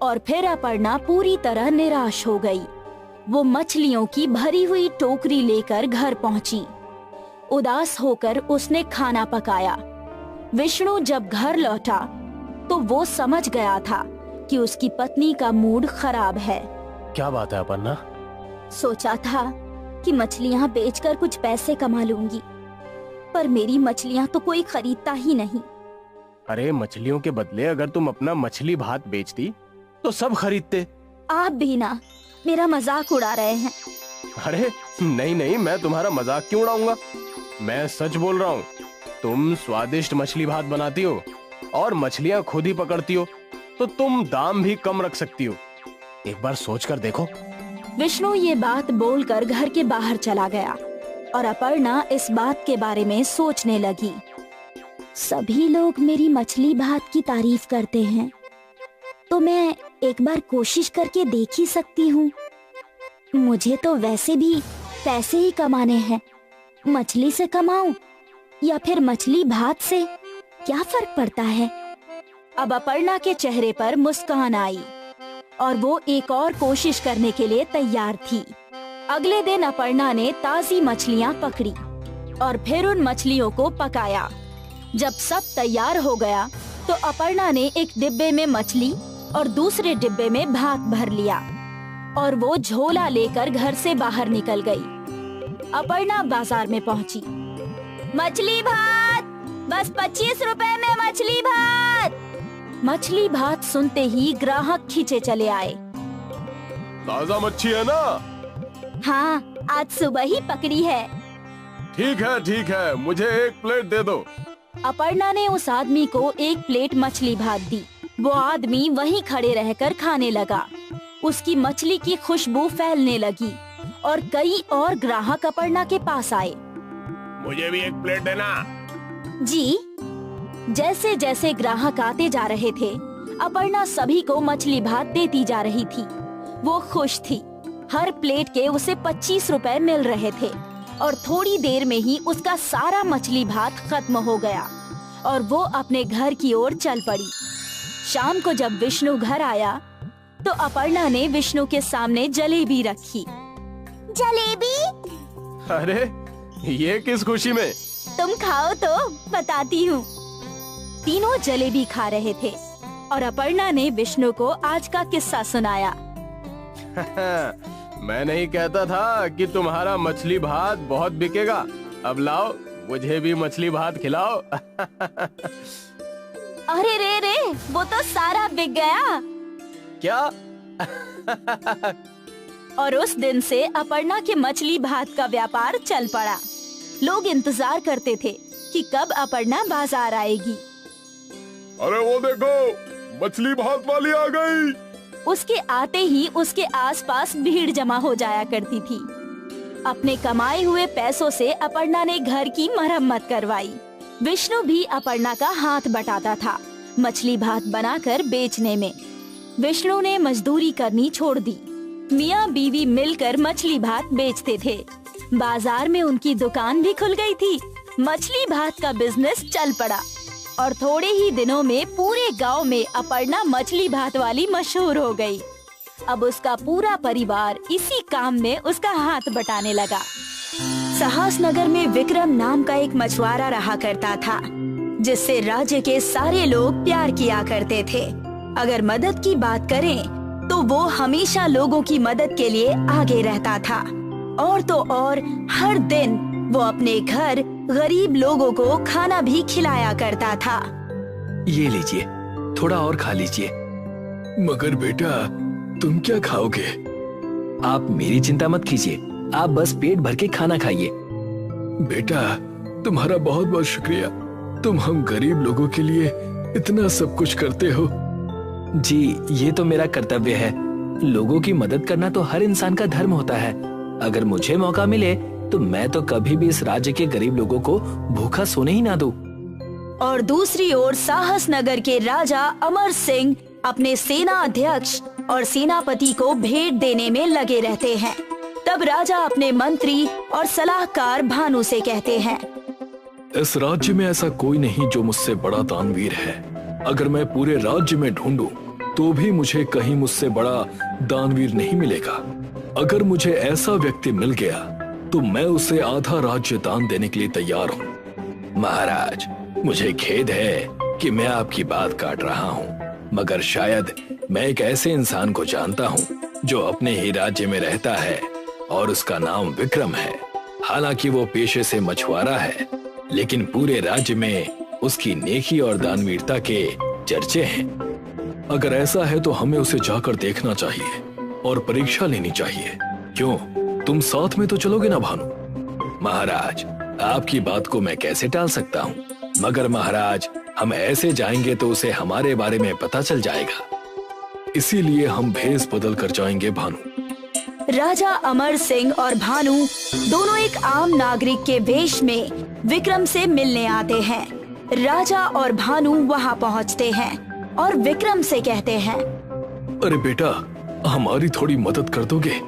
और फिर अपर्णा पूरी तरह निराश हो गई। वो मछलियों की भरी हुई टोकरी लेकर घर पहुंची। उदास होकर उसने खाना पकाया। विष्णु जब घर लौटा तो वो समझ गया था कि उसकी पत्नी का मूड खराब है। क्या बात है अपर्णा? सोचा था कि मछलियाँ बेचकर कुछ पैसे कमा लूंगी, पर मेरी मछलियाँ तो कोई खरीदता ही नहीं। अरे मछलियों के बदले अगर तुम अपना मछली भात बेचती तो सब खरीदते। आप भी ना मेरा मजाक उड़ा रहे हैं। अरे नहीं नहीं, मैं तुम्हारा मजाक क्यों उड़ाऊंगा? मैं सच बोल रहा हूँ। तुम स्वादिष्ट मछली भात बनाती हो और मछलियाँ खुद ही पकड़ती हो, तो तुम दाम भी कम रख सकती हो। एक बार सोच कर देखो। विष्णु ये बात बोलकर घर के बाहर चला गया और अपर्णा इस बात के बारे में सोचने लगी। सभी लोग मेरी मछली भात की तारीफ करते हैं, तो मैं एक बार कोशिश करके देख ही सकती हूँ। मुझे तो वैसे भी पैसे ही कमाने हैं, मछली से कमाऊं या फिर मछली भात से, क्या फर्क पड़ता है। अब अपर्णा के चेहरे पर मुस्कान आई और वो एक और कोशिश करने के लिए तैयार थी। अगले दिन अपर्णा ने ताजी मछलियाँ पकड़ी और फिर उन मछलियों को पकाया। जब सब तैयार हो गया तो अपर्णा ने एक डिब्बे में मछली और दूसरे डिब्बे में भात भर लिया और वो झोला लेकर घर से बाहर निकल गई। अपर्णा बाजार में पहुंची। मछली भात, बस 25 रुपए में मछली भात। मछली भात सुनते ही ग्राहक खींचे चले आए। ताजा मच्छी है ना? हाँ, आज सुबह ही पकड़ी है। ठीक है, मुझे एक प्लेट दे दो। अपर्णा ने उस आदमी को एक प्लेट मछली भात दी। वो आदमी वहीं खड़े रहकर खाने लगा। उसकी मछली की खुशबू फैलने लगी और कई और ग्राहक अपर्णा के पास आए। मुझे भी एक प्लेट देना। जी। जैसे जैसे ग्राहक आते जा रहे थे, अपर्णा सभी को मछली भात देती जा रही थी। वो खुश थी। हर प्लेट के उसे 25 रुपए मिल रहे थे और थोड़ी देर में ही उसका सारा मछली भात खत्म हो गया और वो अपने घर की ओर चल पड़ी। शाम को जब विष्णु घर आया तो अपर्णा ने विष्णु के सामने जलेबी रखी। जलेबी? अरे ये किस खुशी में? तुम खाओ तो बताती हूँ। तीनों जलेबी खा रहे थे और अपर्णा ने विष्णु को आज का किस्सा सुनाया। मैं नहीं कहता था कि तुम्हारा मछली भात बहुत बिकेगा। अब लाओ, मुझे भी मछली भात खिलाओ। अरे रे, वो तो सारा बिक गया। क्या? और उस दिन से अपर्णा के मछली भात का व्यापार चल पड़ा। लोग इंतजार करते थे कि कब अपर्णा बाजार आएगी। अरे वो देखो, मछली भात वाली आ गई। उसके आते ही उसके आसपास भीड़ जमा हो जाया करती थी। अपने कमाए हुए पैसों से अपर्णा ने घर की मरम्मत करवाई। विष्णु भी अपर्णा का हाथ बटाता था मछली भात बनाकर बेचने में। विष्णु ने मजदूरी करनी छोड़ दी। मियाँ बीवी मिलकर मछली भात बेचते थे। बाजार में उनकी दुकान भी खुल गई थी। मछली भात का बिजनेस चल पड़ा और थोड़े ही दिनों में पूरे गांव में अपर्णा मछली भात वाली मशहूर हो गई। अब उसका पूरा परिवार इसी काम में उसका हाथ बटाने लगा। साहस नगर में विक्रम नाम का एक मछुआरा रहा करता था, जिससे राज्य के सारे लोग प्यार किया करते थे। अगर मदद की बात करें तो वो हमेशा लोगों की मदद के लिए आगे रहता था। और तो और हर दिन वो अपने घर गरीब लोगों को खाना भी खिलाया करता था। ये लीजिए, थोड़ा और खा लीजिए। मगर बेटा, तुम क्या खाओगे? आप मेरी चिंता मत कीजिए, आप बस पेट भर के खाना खाइए। बेटा, तुम्हारा बहुत बहुत शुक्रिया। तुम हम गरीब लोगों के लिए इतना सब कुछ करते हो। जी, ये तो मेरा कर्तव्य है। लोगों की मदद करना तो हर इंसान का धर्म होता है। अगर मुझे मौका मिले तो मैं तो कभी भी इस राज्य के गरीब लोगों को भूखा सोने ही ना दूं। और दूसरी ओर साहस नगर के राजा अमर सिंह अपने सेना अध्यक्ष और सेनापति को भेंट देने में लगे रहते हैं। तब राजा अपने मंत्री और सलाहकार भानु से कहते हैं, इस राज्य में ऐसा कोई नहीं जो मुझसे बड़ा दानवीर है। अगर मैं पूरे राज्य में ढूंढूं तो भी मुझे कहीं मुझसे बड़ा दानवीर नहीं मिलेगा। अगर मुझे ऐसा व्यक्ति मिल गया तो मैं उसे आधा राज्य दान देने के लिए तैयार हूँ। महाराज, मुझे खेद है कि मैं आपकी बात काट रहा हूँ, मगर शायद मैं एक ऐसे इंसान को जानता हूँ जो अपने ही राज्य में रहता है और उसका नाम विक्रम है। हालांकि वो पेशे से मछुआरा है, लेकिन पूरे राज्य में उसकी नेकी और दानवीरता के चर्चे हैं। अगर ऐसा है तो हमें उसे जाकर देखना चाहिए और परीक्षा लेनी चाहिए। क्यों, तुम साथ में तो चलोगे ना भानु? महाराज, आपकी बात को मैं कैसे टाल सकता हूँ? मगर महाराज, हम ऐसे जाएंगे तो उसे हमारे बारे में पता चल जाएगा। इसीलिए हम भेष बदल कर जाएंगे भानु। राजा अमर सिंह और भानु दोनों एक आम नागरिक के वेश में विक्रम से मिलने आते हैं। राजा और भानु वहां पहुंचते हैं और विक्रम से कहते हैं, अरे बेटा, हमारी थोड़ी मदद कर दोगे?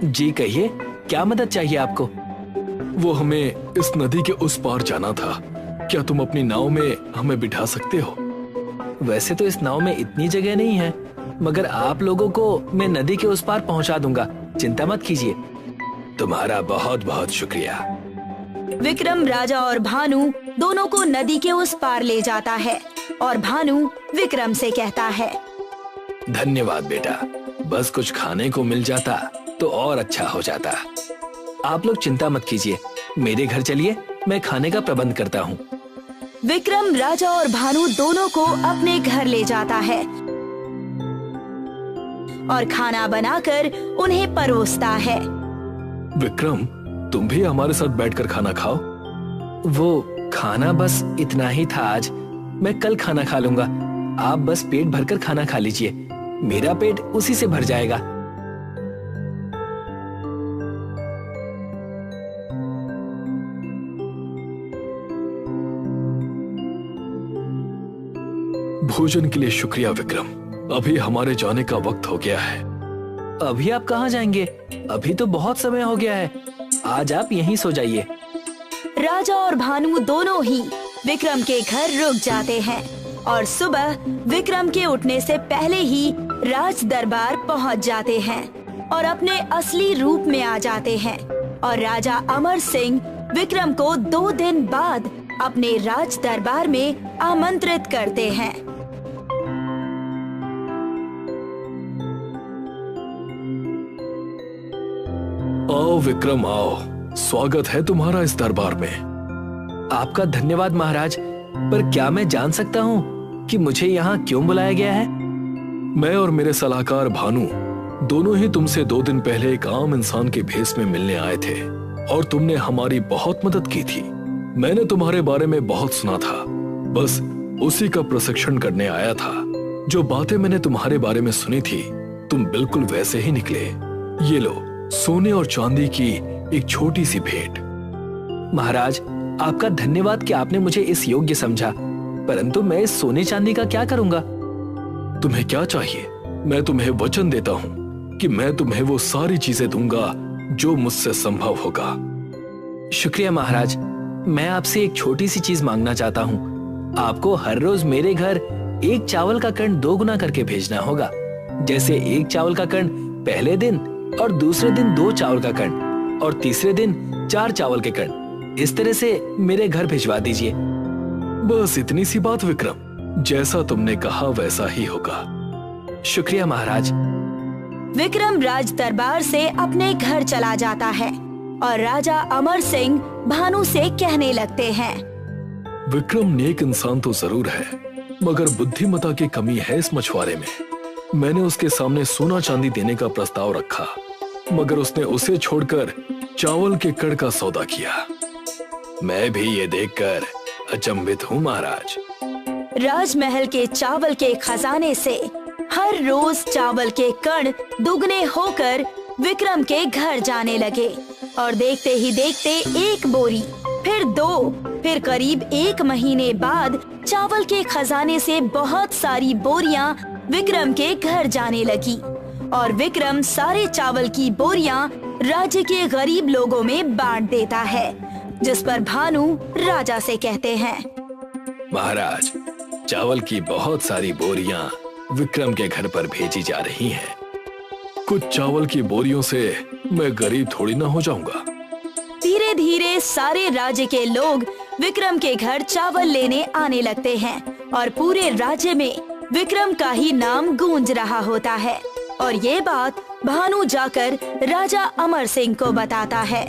जी कहिए, क्या मदद चाहिए आपको? वो हमें इस नदी के उस पार जाना था। क्या तुम अपनी नाव में हमें बिठा सकते हो? वैसे तो इस नाव में इतनी जगह नहीं है, मगर आप लोगों को मैं नदी के उस पार पहुंचा दूंगा, चिंता मत कीजिए। तुम्हारा बहुत बहुत शुक्रिया। विक्रम राजा और भानु दोनों को नदी के उस पार ले जाता है और भानु विक्रम से कहता है, धन्यवाद बेटा, बस कुछ खाने को मिल जाता तो और अच्छा हो जाता। आप लोग चिंता मत कीजिए, मेरे घर चलिए, मैं खाने का प्रबंध करता हूँ। विक्रम राजा और भानु दोनों को अपने घर ले जाता है और खाना बनाकर उन्हें परोसता है। विक्रम, तुम भी हमारे साथ बैठकर खाना खाओ। वो खाना बस इतना ही था आज, मैं कल खाना खा लूंगा। आप बस पेट भरकर खाना खा लीजिए, मेरा पेट उसी से भर जाएगा। भोजन के लिए शुक्रिया विक्रम। अभी हमारे जाने का वक्त हो गया है। अभी आप कहाँ जाएंगे? अभी तो बहुत समय हो गया है, आज आप यहीं सो जाइए। राजा और भानु दोनों ही विक्रम के घर रुक जाते हैं और सुबह विक्रम के उठने से पहले ही राज दरबार पहुंच जाते हैं और अपने असली रूप में आ जाते हैं। और राजा अमर सिंह विक्रम को 2 दिन बाद अपने राज दरबार में आमंत्रित करते हैं। आओ विक्रम, आओ, स्वागत है तुम्हारा इस दरबार में। आपका धन्यवाद महाराज, पर क्या मैं जान सकता हूँ कि मुझे यहाँ क्यों बुलाया गया है? मैं और मेरे सलाहकार भानु दोनों ही तुमसे 2 दिन पहले एक आम इंसान के भेष में मिलने आए थे और तुमने हमारी बहुत मदद की थी। मैंने तुम्हारे बारे में बहुत सुना था, बस उसी का प्रशिक्षण करने आया था। जो बातें मैंने तुम्हारे बारे में सुनी थी, तुम बिल्कुल वैसे ही निकले। ये लो, सोने और चांदी की एक छोटी सी भेंट। महाराज, आपका धन्यवाद कि आपने मुझे इस योग्य समझा, परंतु मैं इस सोने चांदी का क्या करूंगा? तुम्हें क्या चाहिए? मैं तुम्हें वचन देता हूँ कि मैं तुम्हें वो सारी चीजें दूंगा जो मुझसे संभव होगा। शुक्रिया महाराज, मैं आपसे एक छोटी सी चीज मांगना चाहता हूँ। आपको हर रोज मेरे घर एक चावल का कण 2 गुना करके भेजना होगा। जैसे एक चावल का कण पहले दिन और दूसरे दिन 2 चावल का कण और तीसरे दिन 4 चावल के कण, इस तरह से मेरे घर भिजवा दीजिए। बस इतनी सी बात विक्रम, जैसा तुमने कहा वैसा ही होगा। शुक्रिया महाराज। विक्रम राज दरबार से अपने घर चला जाता है और राजा अमर सिंह भानु से कहने लगते हैं, विक्रम नेक इंसान तो जरूर है, मगर बुद्धिमता की कमी है इस मछुआरे में। मैंने उसके सामने सोना चांदी देने का प्रस्ताव रखा, मगर उसने उसे छोड़कर चावल के कण का सौदा किया। मैं भी ये देखकर अचंभित हूँ महाराज। राजमहल के चावल के खजाने से हर रोज चावल के कण दुगने होकर विक्रम के घर जाने लगे और देखते ही देखते 1 बोरी, फिर 2, फिर करीब 1 महीने बाद चावल के खजाने से बहुत सारी बोरियां विक्रम के घर जाने लगी और विक्रम सारे चावल की बोरियां राज्य के गरीब लोगों में बांट देता है, जिस पर भानु राजा से कहते हैं, महाराज, चावल की बहुत सारी बोरियां विक्रम के घर पर भेजी जा रही हैं। कुछ चावल की बोरियों से मैं गरीब थोड़ी ना हो जाऊंगा। धीरे धीरे सारे राज्य के लोग विक्रम के घर चावल लेने आने लगते हैं और पूरे राज्य में विक्रम का ही नाम गूंज रहा होता है। और ये बात भानु जाकर राजा अमर सिंह को बताता है।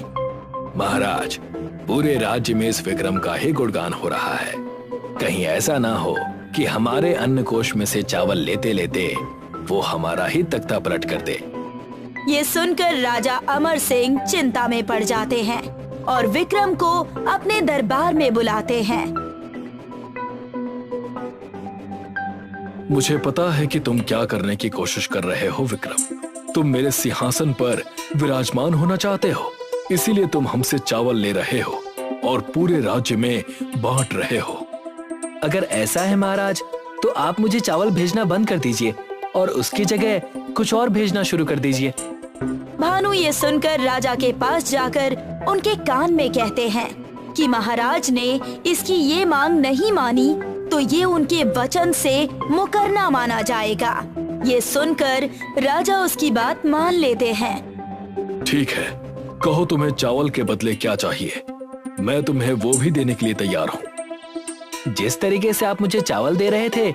महाराज, पूरे राज्य में इस विक्रम का ही गुणगान हो रहा है। कहीं ऐसा ना हो कि हमारे अन्न कोष में से चावल लेते लेते वो हमारा ही तख्ता पलट कर दे। ये सुनकर राजा अमर सिंह चिंता में पड़ जाते हैं और विक्रम को अपने दरबार में बुलाते हैं। मुझे पता है कि तुम क्या करने की कोशिश कर रहे हो विक्रम। तुम मेरे सिंहासन पर विराजमान होना चाहते हो, इसीलिए तुम हमसे चावल ले रहे हो और पूरे राज्य में बांट रहे हो। अगर ऐसा है महाराज, तो आप मुझे चावल भेजना बंद कर दीजिए और उसकी जगह कुछ और भेजना शुरू कर दीजिए। भानु ये सुनकर राजा के पास जाकर उनके कान में कहते हैं कि महाराज ने इसकी ये मांग नहीं मानी तो ये उनके वचन से मुकरना माना जाएगा। ये सुनकर राजा उसकी बात मान लेते हैं। ठीक है, कहो तुम्हें चावल के बदले क्या चाहिए, मैं तुम्हें वो भी देने के लिए तैयार हूँ। जिस तरीके से आप मुझे चावल दे रहे थे,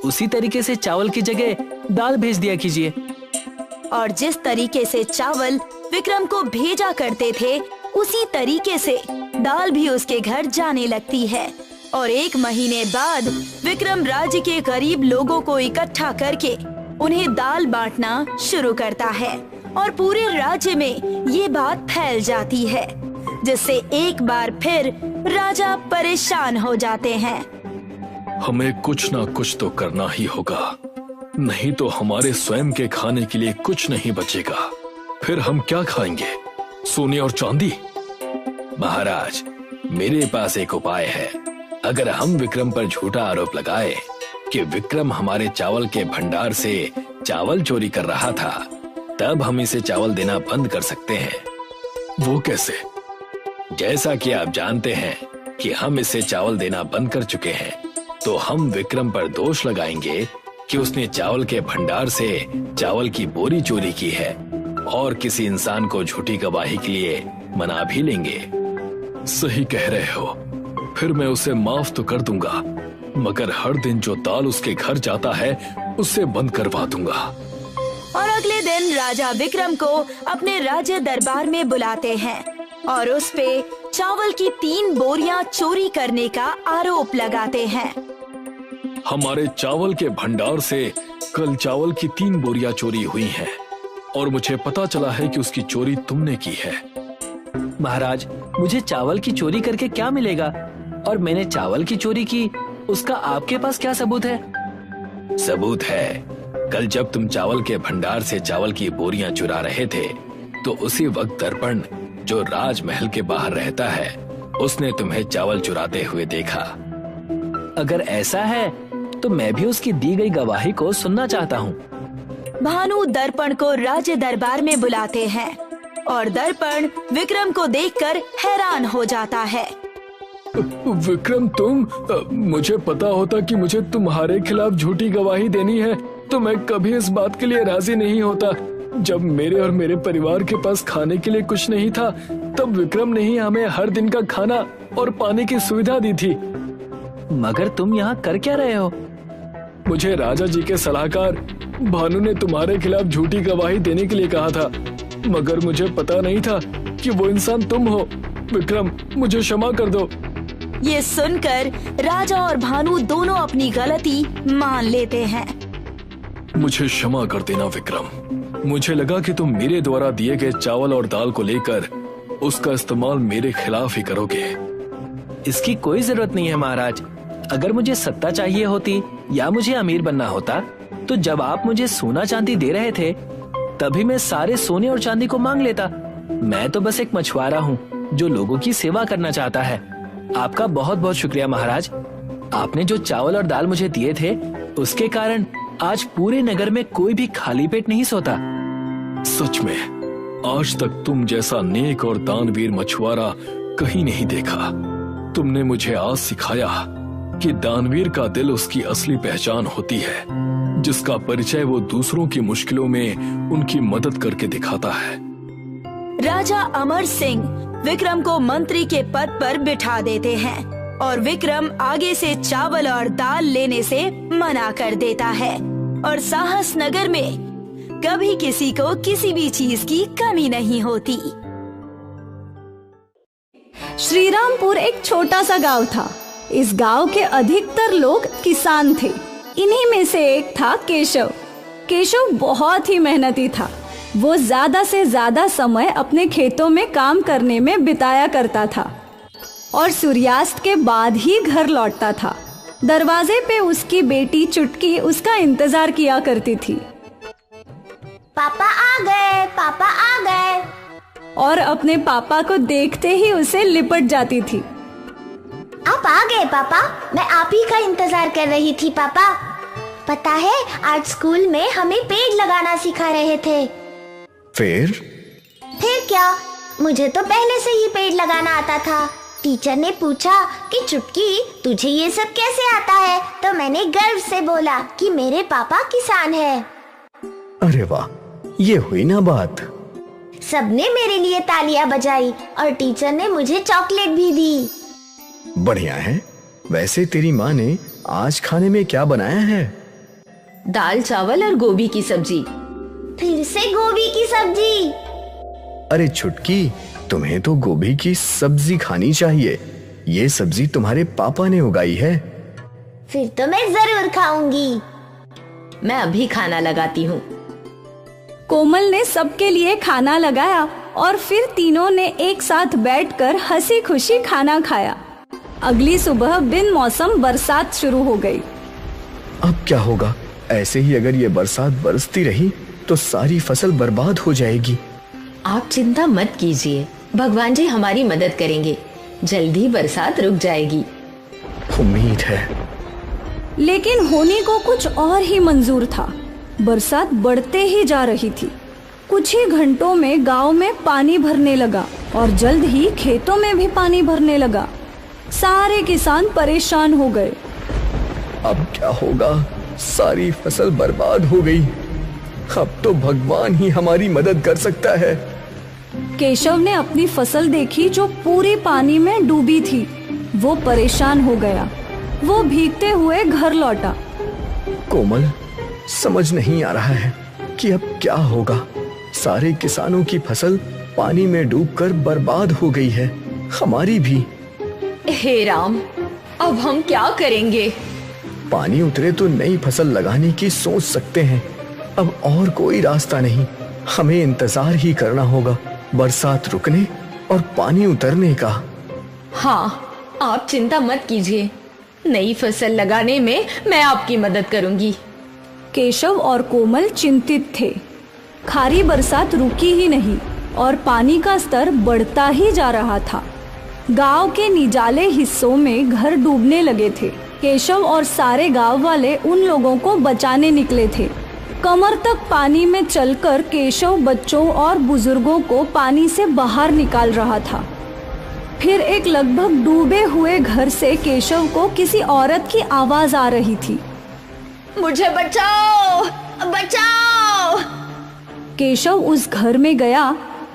उसी तरीके से चावल की जगह दाल भेज दिया कीजिए। और जिस तरीके से चावल विक्रम को भेजा करते थे, उसी तरीके से दाल भी उसके घर जाने लगती है। और 1 महीने बाद विक्रम राज्य के गरीब लोगों को इकट्ठा करके उन्हें दाल बांटना शुरू करता है और पूरे राज्य में ये बात फैल जाती है, जिससे एक बार फिर राजा परेशान हो जाते हैं। हमें कुछ ना कुछ तो करना ही होगा, नहीं तो हमारे स्वयं के खाने के लिए कुछ नहीं बचेगा। फिर हम क्या खाएंगे, सोने और चांदी? महाराज, मेरे पास एक उपाय है। अगर हम विक्रम पर झूठा आरोप लगाए कि विक्रम हमारे चावल के भंडार से चावल चोरी कर रहा था, तब हम इसे चावल देना बंद कर सकते हैं। वो कैसे? जैसा कि आप जानते हैं कि हम इसे चावल देना बंद कर चुके हैं, तो हम विक्रम पर दोष लगाएंगे कि उसने चावल के भंडार से चावल की बोरी चोरी की है और किसी इंसान को झूठी गवाही के लिए मना भी लेंगे। सही कह रहे हो, फिर मैं उसे माफ तो कर दूंगा, मगर हर दिन जो दाल उसके घर जाता है उसे बंद करवा दूंगा। और अगले दिन राजा विक्रम को अपने राज्य दरबार में बुलाते हैं और उस पे चावल की 3 बोरियां चोरी करने का आरोप लगाते हैं। हमारे चावल के भंडार से कल चावल की 3 बोरियां चोरी हुई हैं और मुझे पता चला है कि उसकी चोरी तुमने की है। महाराज, मुझे चावल की चोरी करके क्या मिलेगा? और मैंने चावल की चोरी की, उसका आपके पास क्या सबूत है? सबूत है, कल जब तुम चावल के भंडार से चावल की बोरियां चुरा रहे थे, तो उसी वक्त दर्पण, जो राजमहल के बाहर रहता है, उसने तुम्हें चावल चुराते हुए देखा। अगर ऐसा है तो मैं भी उसकी दी गई गवाही को सुनना चाहता हूँ। भानु दर्पण को राज्य दरबार में बुलाते हैं और दर्पण विक्रम को देखकर हैरान हो जाता है। विक्रम, तुम? मुझे पता होता कि मुझे तुम्हारे खिलाफ झूठी गवाही देनी है तो मैं कभी इस बात के लिए राजी नहीं होता। जब मेरे और मेरे परिवार के पास खाने के लिए कुछ नहीं था, तब विक्रम ने ही हमें हर दिन का खाना और पानी की सुविधा दी थी। मगर तुम यहाँ कर क्या रहे हो? मुझे राजा जी के सलाहकार भानु ने तुम्हारे खिलाफ झूठी गवाही देने के लिए कहा था, मगर मुझे पता नहीं था कि वो इंसान तुम हो। विक्रम, मुझे क्षमा कर दो। ये सुनकर राजा और भानु दोनों अपनी गलती मान लेते हैं। मुझे क्षमा कर देना विक्रम। मुझे लगा कि तुम मेरे द्वारा दिए गए चावल और दाल को लेकर उसका इस्तेमाल मेरे खिलाफ ही करोगे। इसकी कोई जरूरत नहीं है महाराज। अगर मुझे सत्ता चाहिए होती या मुझे अमीर बनना होता, तो जब आप मुझे सोना चांदी दे रहे थे, तभी मैं सारे सोने और चांदी को मांग लेता। मैं तो बस एक मछुआरा हूँ जो लोगों की सेवा करना चाहता है। आपका बहुत बहुत शुक्रिया महाराज। आपने जो चावल और दाल मुझे दिए थे, उसके कारण आज पूरे नगर में कोई भी खाली पेट नहीं सोता। सच में आज तक तुम जैसा नेक और दानवीर मछुआरा कहीं नहीं देखा। तुमने मुझे आज सिखाया कि दानवीर का दिल उसकी असली पहचान होती है, जिसका परिचय वो दूसरों की मुश्किलों में उनकी मदद करके दिखाता है। राजा अमर सिंह विक्रम को मंत्री के पद पर बिठा देते हैं और विक्रम आगे से चावल और दाल लेने से मना कर देता है और साहस नगर में कभी किसी को किसी भी चीज की कमी नहीं होती। श्रीरामपुर एक छोटा सा गांव था। इस गांव के अधिकतर लोग किसान थे। इन्हीं में से एक था केशव। केशव बहुत ही मेहनती था। वो ज्यादा से ज्यादा समय अपने खेतों में काम करने में बिताया करता था और सूर्यास्त के बाद ही घर लौटता था। दरवाजे पे उसकी बेटी चुटकी उसका इंतजार किया करती थी। पापा आ गए, पापा आ गए। और अपने पापा को देखते ही उसे लिपट जाती थी। आप आ गए पापा, मैं आप ही का इंतजार कर रही थी पापा। पता है, आज स्कूल में हमें पेड़ लगाना सिखा रहे थे। फिर क्या, मुझे तो पहले से ही पेड़ लगाना आता था। टीचर ने पूछा कि चुटकी तुझे ये सब कैसे आता है, तो मैंने गर्व से बोला कि मेरे पापा किसान हैं। अरे वाह, ये हुई ना बात। सबने मेरे लिए तालियां बजाई और टीचर ने मुझे चॉकलेट भी दी। बढ़िया है। वैसे तेरी माँ ने आज खाने में क्या बनाया है? दाल चावल और गोभी की सब्जी। फिर से गोभी की सब्जी? अरे छुटकी, तुम्हें तो गोभी की सब्जी खानी चाहिए। ये सब्जी तुम्हारे पापा ने उगाई है। फिर तो मैं जरूर खाऊंगी। मैं अभी खाना लगाती हूँ। कोमल ने सबके लिए खाना लगाया और फिर तीनों ने एक साथ बैठकर हंसी खुशी खाना खाया। अगली सुबह बिन मौसम बरसात शुरू हो गई। अब क्या होगा? ऐसे ही अगर ये बरसात बरसती रही तो सारी फसल बर्बाद हो जाएगी। आप चिंता मत कीजिए, भगवान जी हमारी मदद करेंगे। जल्दी बरसात रुक जाएगी। उम्मीद है। लेकिन होने को कुछ और ही मंजूर था। बरसात बढ़ते ही जा रही थी। कुछ ही घंटों में गांव में पानी भरने लगा और जल्द ही खेतों में भी पानी भरने लगा। सारे किसान परेशान हो गए। अब क्या होगा? सारी फसल बर्बाद हो गई। अब तो भगवान ही हमारी मदद कर सकता है। केशव ने अपनी फसल देखी जो पूरी पानी में डूबी थी। वो परेशान हो गया। वो भीगते हुए घर लौटा। कोमल, समझ नहीं आ रहा है कि अब क्या होगा। सारे किसानों की फसल पानी में डूबकर बर्बाद हो गई है, हमारी भी। हे राम, अब हम क्या करेंगे? पानी उतरे तो नई फसल लगाने की सोच सकते हैं। अब और कोई रास्ता नहीं। हमें इंतजार ही करना होगा बरसात रुकने और पानी उतरने का। हाँ, आप चिंता मत कीजिए। नई फसल लगाने में मैं आपकी मदद करूंगी। केशव और कोमल चिंतित थे। खारी बरसात रुकी ही नहीं और पानी का स्तर बढ़ता ही जा रहा था। गांव के निजाले हिस्सों में घर डूबने लगे थे। केशव और सारे गांव वाले उन लोगों को बचाने निकले थे। कमर तक पानी में चलकर केशव बच्चों और बुजुर्गों को पानी से बाहर निकाल रहा था। फिर एक लगभग डूबे हुए घर से केशव को किसी औरत की आवाज आ रही थी। मुझे बचाओ, बचाओ। केशव उस घर में गया।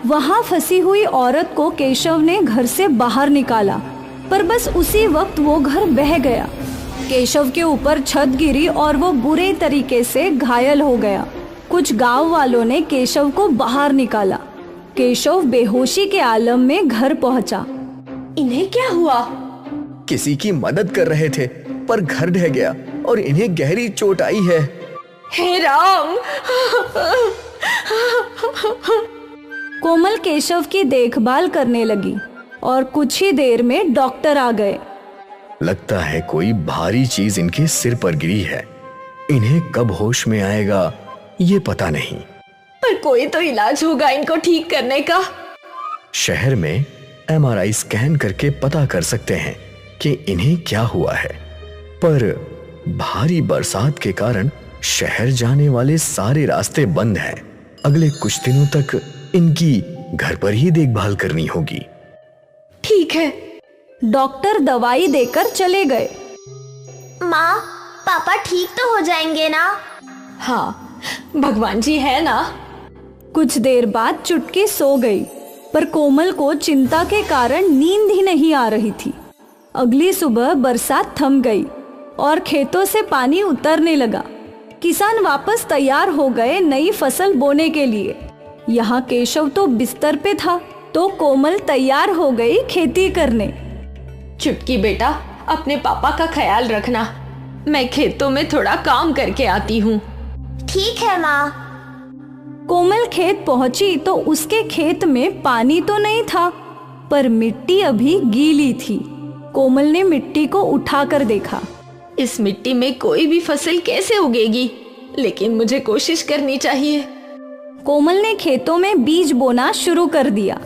वहां फंसी हुई औरत को केशव ने घर से बाहर निकाला, पर बस उसी वक्त वो घर बह गया। केशव के ऊपर छत गिरी और वो बुरे तरीके से घायल हो गया। कुछ गांव वालों ने केशव को बाहर निकाला। केशव बेहोशी के आलम में घर पहुंचा। इन्हें क्या हुआ? किसी की मदद कर रहे थे पर घर ढह गया और इन्हें गहरी चोट आई है। हे राम! कोमल केशव की देखभाल करने लगी और कुछ ही देर में डॉक्टर आ गए। लगता है कोई भारी चीज इनके सिर पर गिरी है। इन्हें कब होश में आएगा ये पता नहीं। पर कोई तो इलाज होगा इनको ठीक करने का। शहर में MRI स्कैन करके पता कर सकते हैं कि इन्हें क्या हुआ है, पर भारी बरसात के कारण शहर जाने वाले सारे रास्ते बंद हैं। अगले कुछ दिनों तक इनकी घर पर ही देखभाल करनी होगी। ठीक है। डॉक्टर दवाई देकर चले गए। माँ, पापा ठीक तो हो जाएंगे ना? हाँ, भगवान जी है ना। कुछ देर बाद चुटकी सो गई, पर कोमल को चिंता के कारण नींद ही नहीं आ रही थी। अगली सुबह बरसात थम गई और खेतों से पानी उतरने लगा। किसान वापस तैयार हो गए नई फसल बोने के लिए। यहाँ केशव तो बिस्तर पे था तो कोमल तैयार हो गई खेती करने। चुटकी बेटा, अपने पापा का ख्याल रखना। मैं खेतों में थोड़ा काम करके आती हूँ। ठीक है माँ। कोमल खेत पहुंची तो उसके खेत में पानी तो नहीं था, पर मिट्टी अभी गीली थी। कोमल ने मिट्टी को उठाकर देखा। इस मिट्टी में कोई भी फसल कैसे उगेगी, लेकिन मुझे कोशिश करनी चाहिए। कोमल ने खेतों में बीज बोना शुरू कर दिया।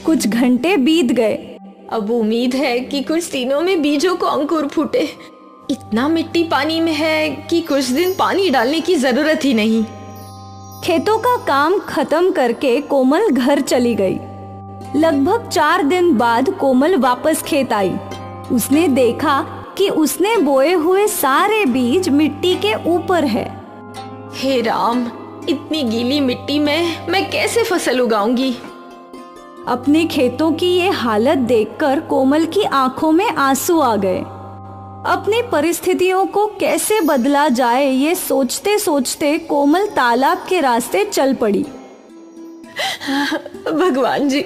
कुछ घंटे बीत गए। अब उम्मीद है कि कुछ दिनों में बीजों को अंकुर फूटे। इतना मिट्टी पानी में है कि कुछ दिन पानी डालने की जरूरत ही नहीं। खेतों का काम खत्म करके कोमल घर चली गई। लगभग 4 दिन बाद कोमल वापस खेत आई। उसने देखा कि उसने बोए हुए सारे बीज मिट्टी के ऊपर है। हे राम, इतनी गीली मिट्टी में मैं कैसे फसल उगाऊंगी? अपने खेतों की ये हालत देखकर कोमल की आंखों में आंसू आ गए। अपनी परिस्थितियों को कैसे बदला जाए ये सोचते सोचते कोमल तालाब के रास्ते चल पड़ी। भगवान जी,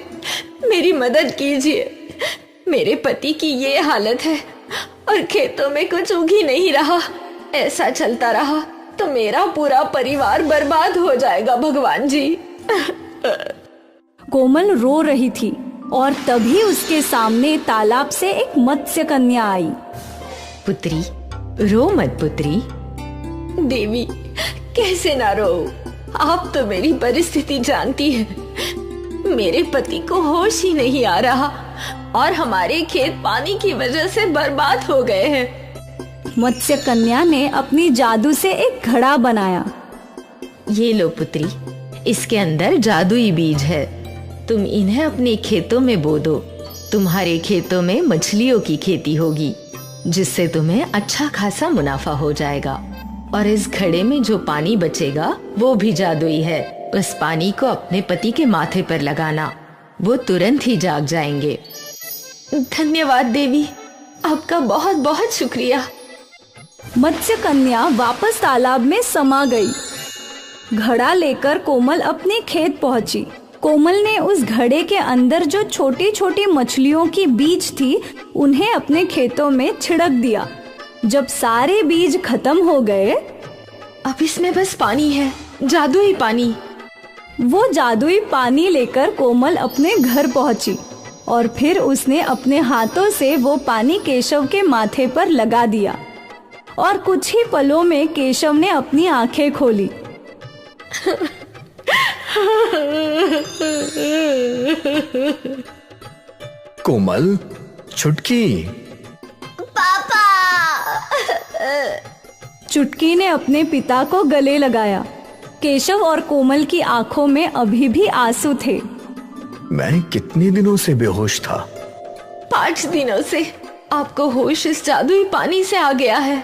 मेरी मदद कीजिए। मेरे पति की ये हालत है और खेतों में कुछ उग ही नहीं रहा। ऐसा चलता रहा तो मेरा पूरा परिवार बर्बाद हो जाएगा भगवान जी। कोमल रो रही थी और तभी उसके सामने तालाब से एक मत्स्य कन्या आई। पुत्री, रो मत पुत्री। देवी, कैसे ना रो, आप तो मेरी परिस्थिति जानती है। मेरे पति को होश ही नहीं आ रहा और हमारे खेत पानी की वजह से बर्बाद हो गए हैं। मत्स्य कन्या ने अपनी जादू से एक घड़ा बनाया। ये लो पुत्री, इसके अंदर जादुई बीज है। तुम इन्हें अपने खेतों में बो दो। तुम्हारे खेतों में मछलियों की खेती होगी, जिससे तुम्हें अच्छा खासा मुनाफा हो जाएगा। और इस घड़े में जो पानी बचेगा वो भी जादुई है। उस पानी को अपने पति के माथे पर लगाना, वो तुरंत ही जाग जाएंगे। धन्यवाद देवी, आपका बहुत बहुत शुक्रिया। मत्स्य कन्या वापस तालाब में समा गई। घड़ा लेकर कोमल अपने खेत पहुंची। कोमल ने उस घड़े के अंदर जो छोटी छोटी मछलियों की बीज थी उन्हें अपने खेतों में छिड़क दिया। जब सारे बीज खत्म हो गए, अब इसमें बस पानी है, जादुई पानी। वो जादुई पानी लेकर कोमल अपने घर पहुंची और फिर उसने अपने हाथों से वो पानी केशव के माथे पर लगा दिया और कुछ ही पलों में केशव ने अपनी आंखें खोली। कोमल, छुटकी। पापा। चुटकी ने अपने पिता को गले लगाया। केशव और कोमल की आंखों में अभी भी आंसू थे। मैं कितने दिनों से बेहोश था? 5 दिनों से। आपको होश इस जादुई पानी से आ गया है।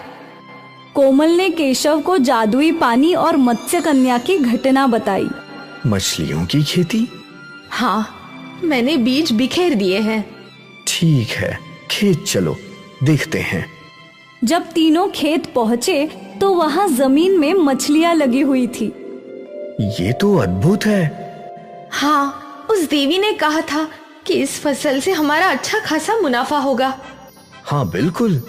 कोमल ने केशव को जादुई पानी और मत्स्य कन्या की घटना बताई। मछलियों की खेती? हाँ, मैंने बीज बिखेर दिए हैं। ठीक है, खेत चलो, देखते हैं। जब तीनों खेत पहुँचे तो वहाँ जमीन में मछलियाँ लगी हुई थी। ये तो अद्भुत है। हाँ, उस देवी ने कहा था कि इस फसल से हमारा अच्छा खासा मुनाफा होगा। हाँ बिल्कुल।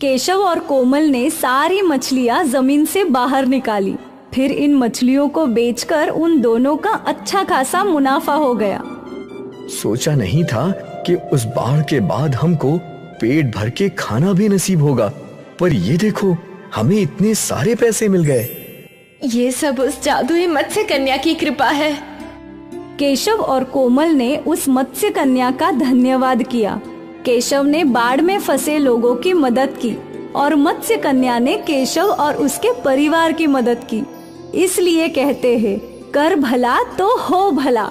केशव और कोमल ने सारी मछलियाँ जमीन से बाहर निकाली। फिर इन मछलियों को बेचकर उन दोनों का अच्छा खासा मुनाफा हो गया। सोचा नहीं था कि उस बाढ़ के बाद हमको पेट भर के खाना भी नसीब होगा, पर ये देखो, हमें इतने सारे पैसे मिल गए। ये सब उस जादुई मत्स्य कन्या की कृपा है। केशव और कोमल ने उस मत्स्य कन्या का धन्यवाद किया। केशव ने बाढ़ में फंसे लोगों की मदद की और मत्स्य कन्या ने केशव और उसके परिवार की मदद की। इसलिए कहते हैं, कर भला तो हो भला।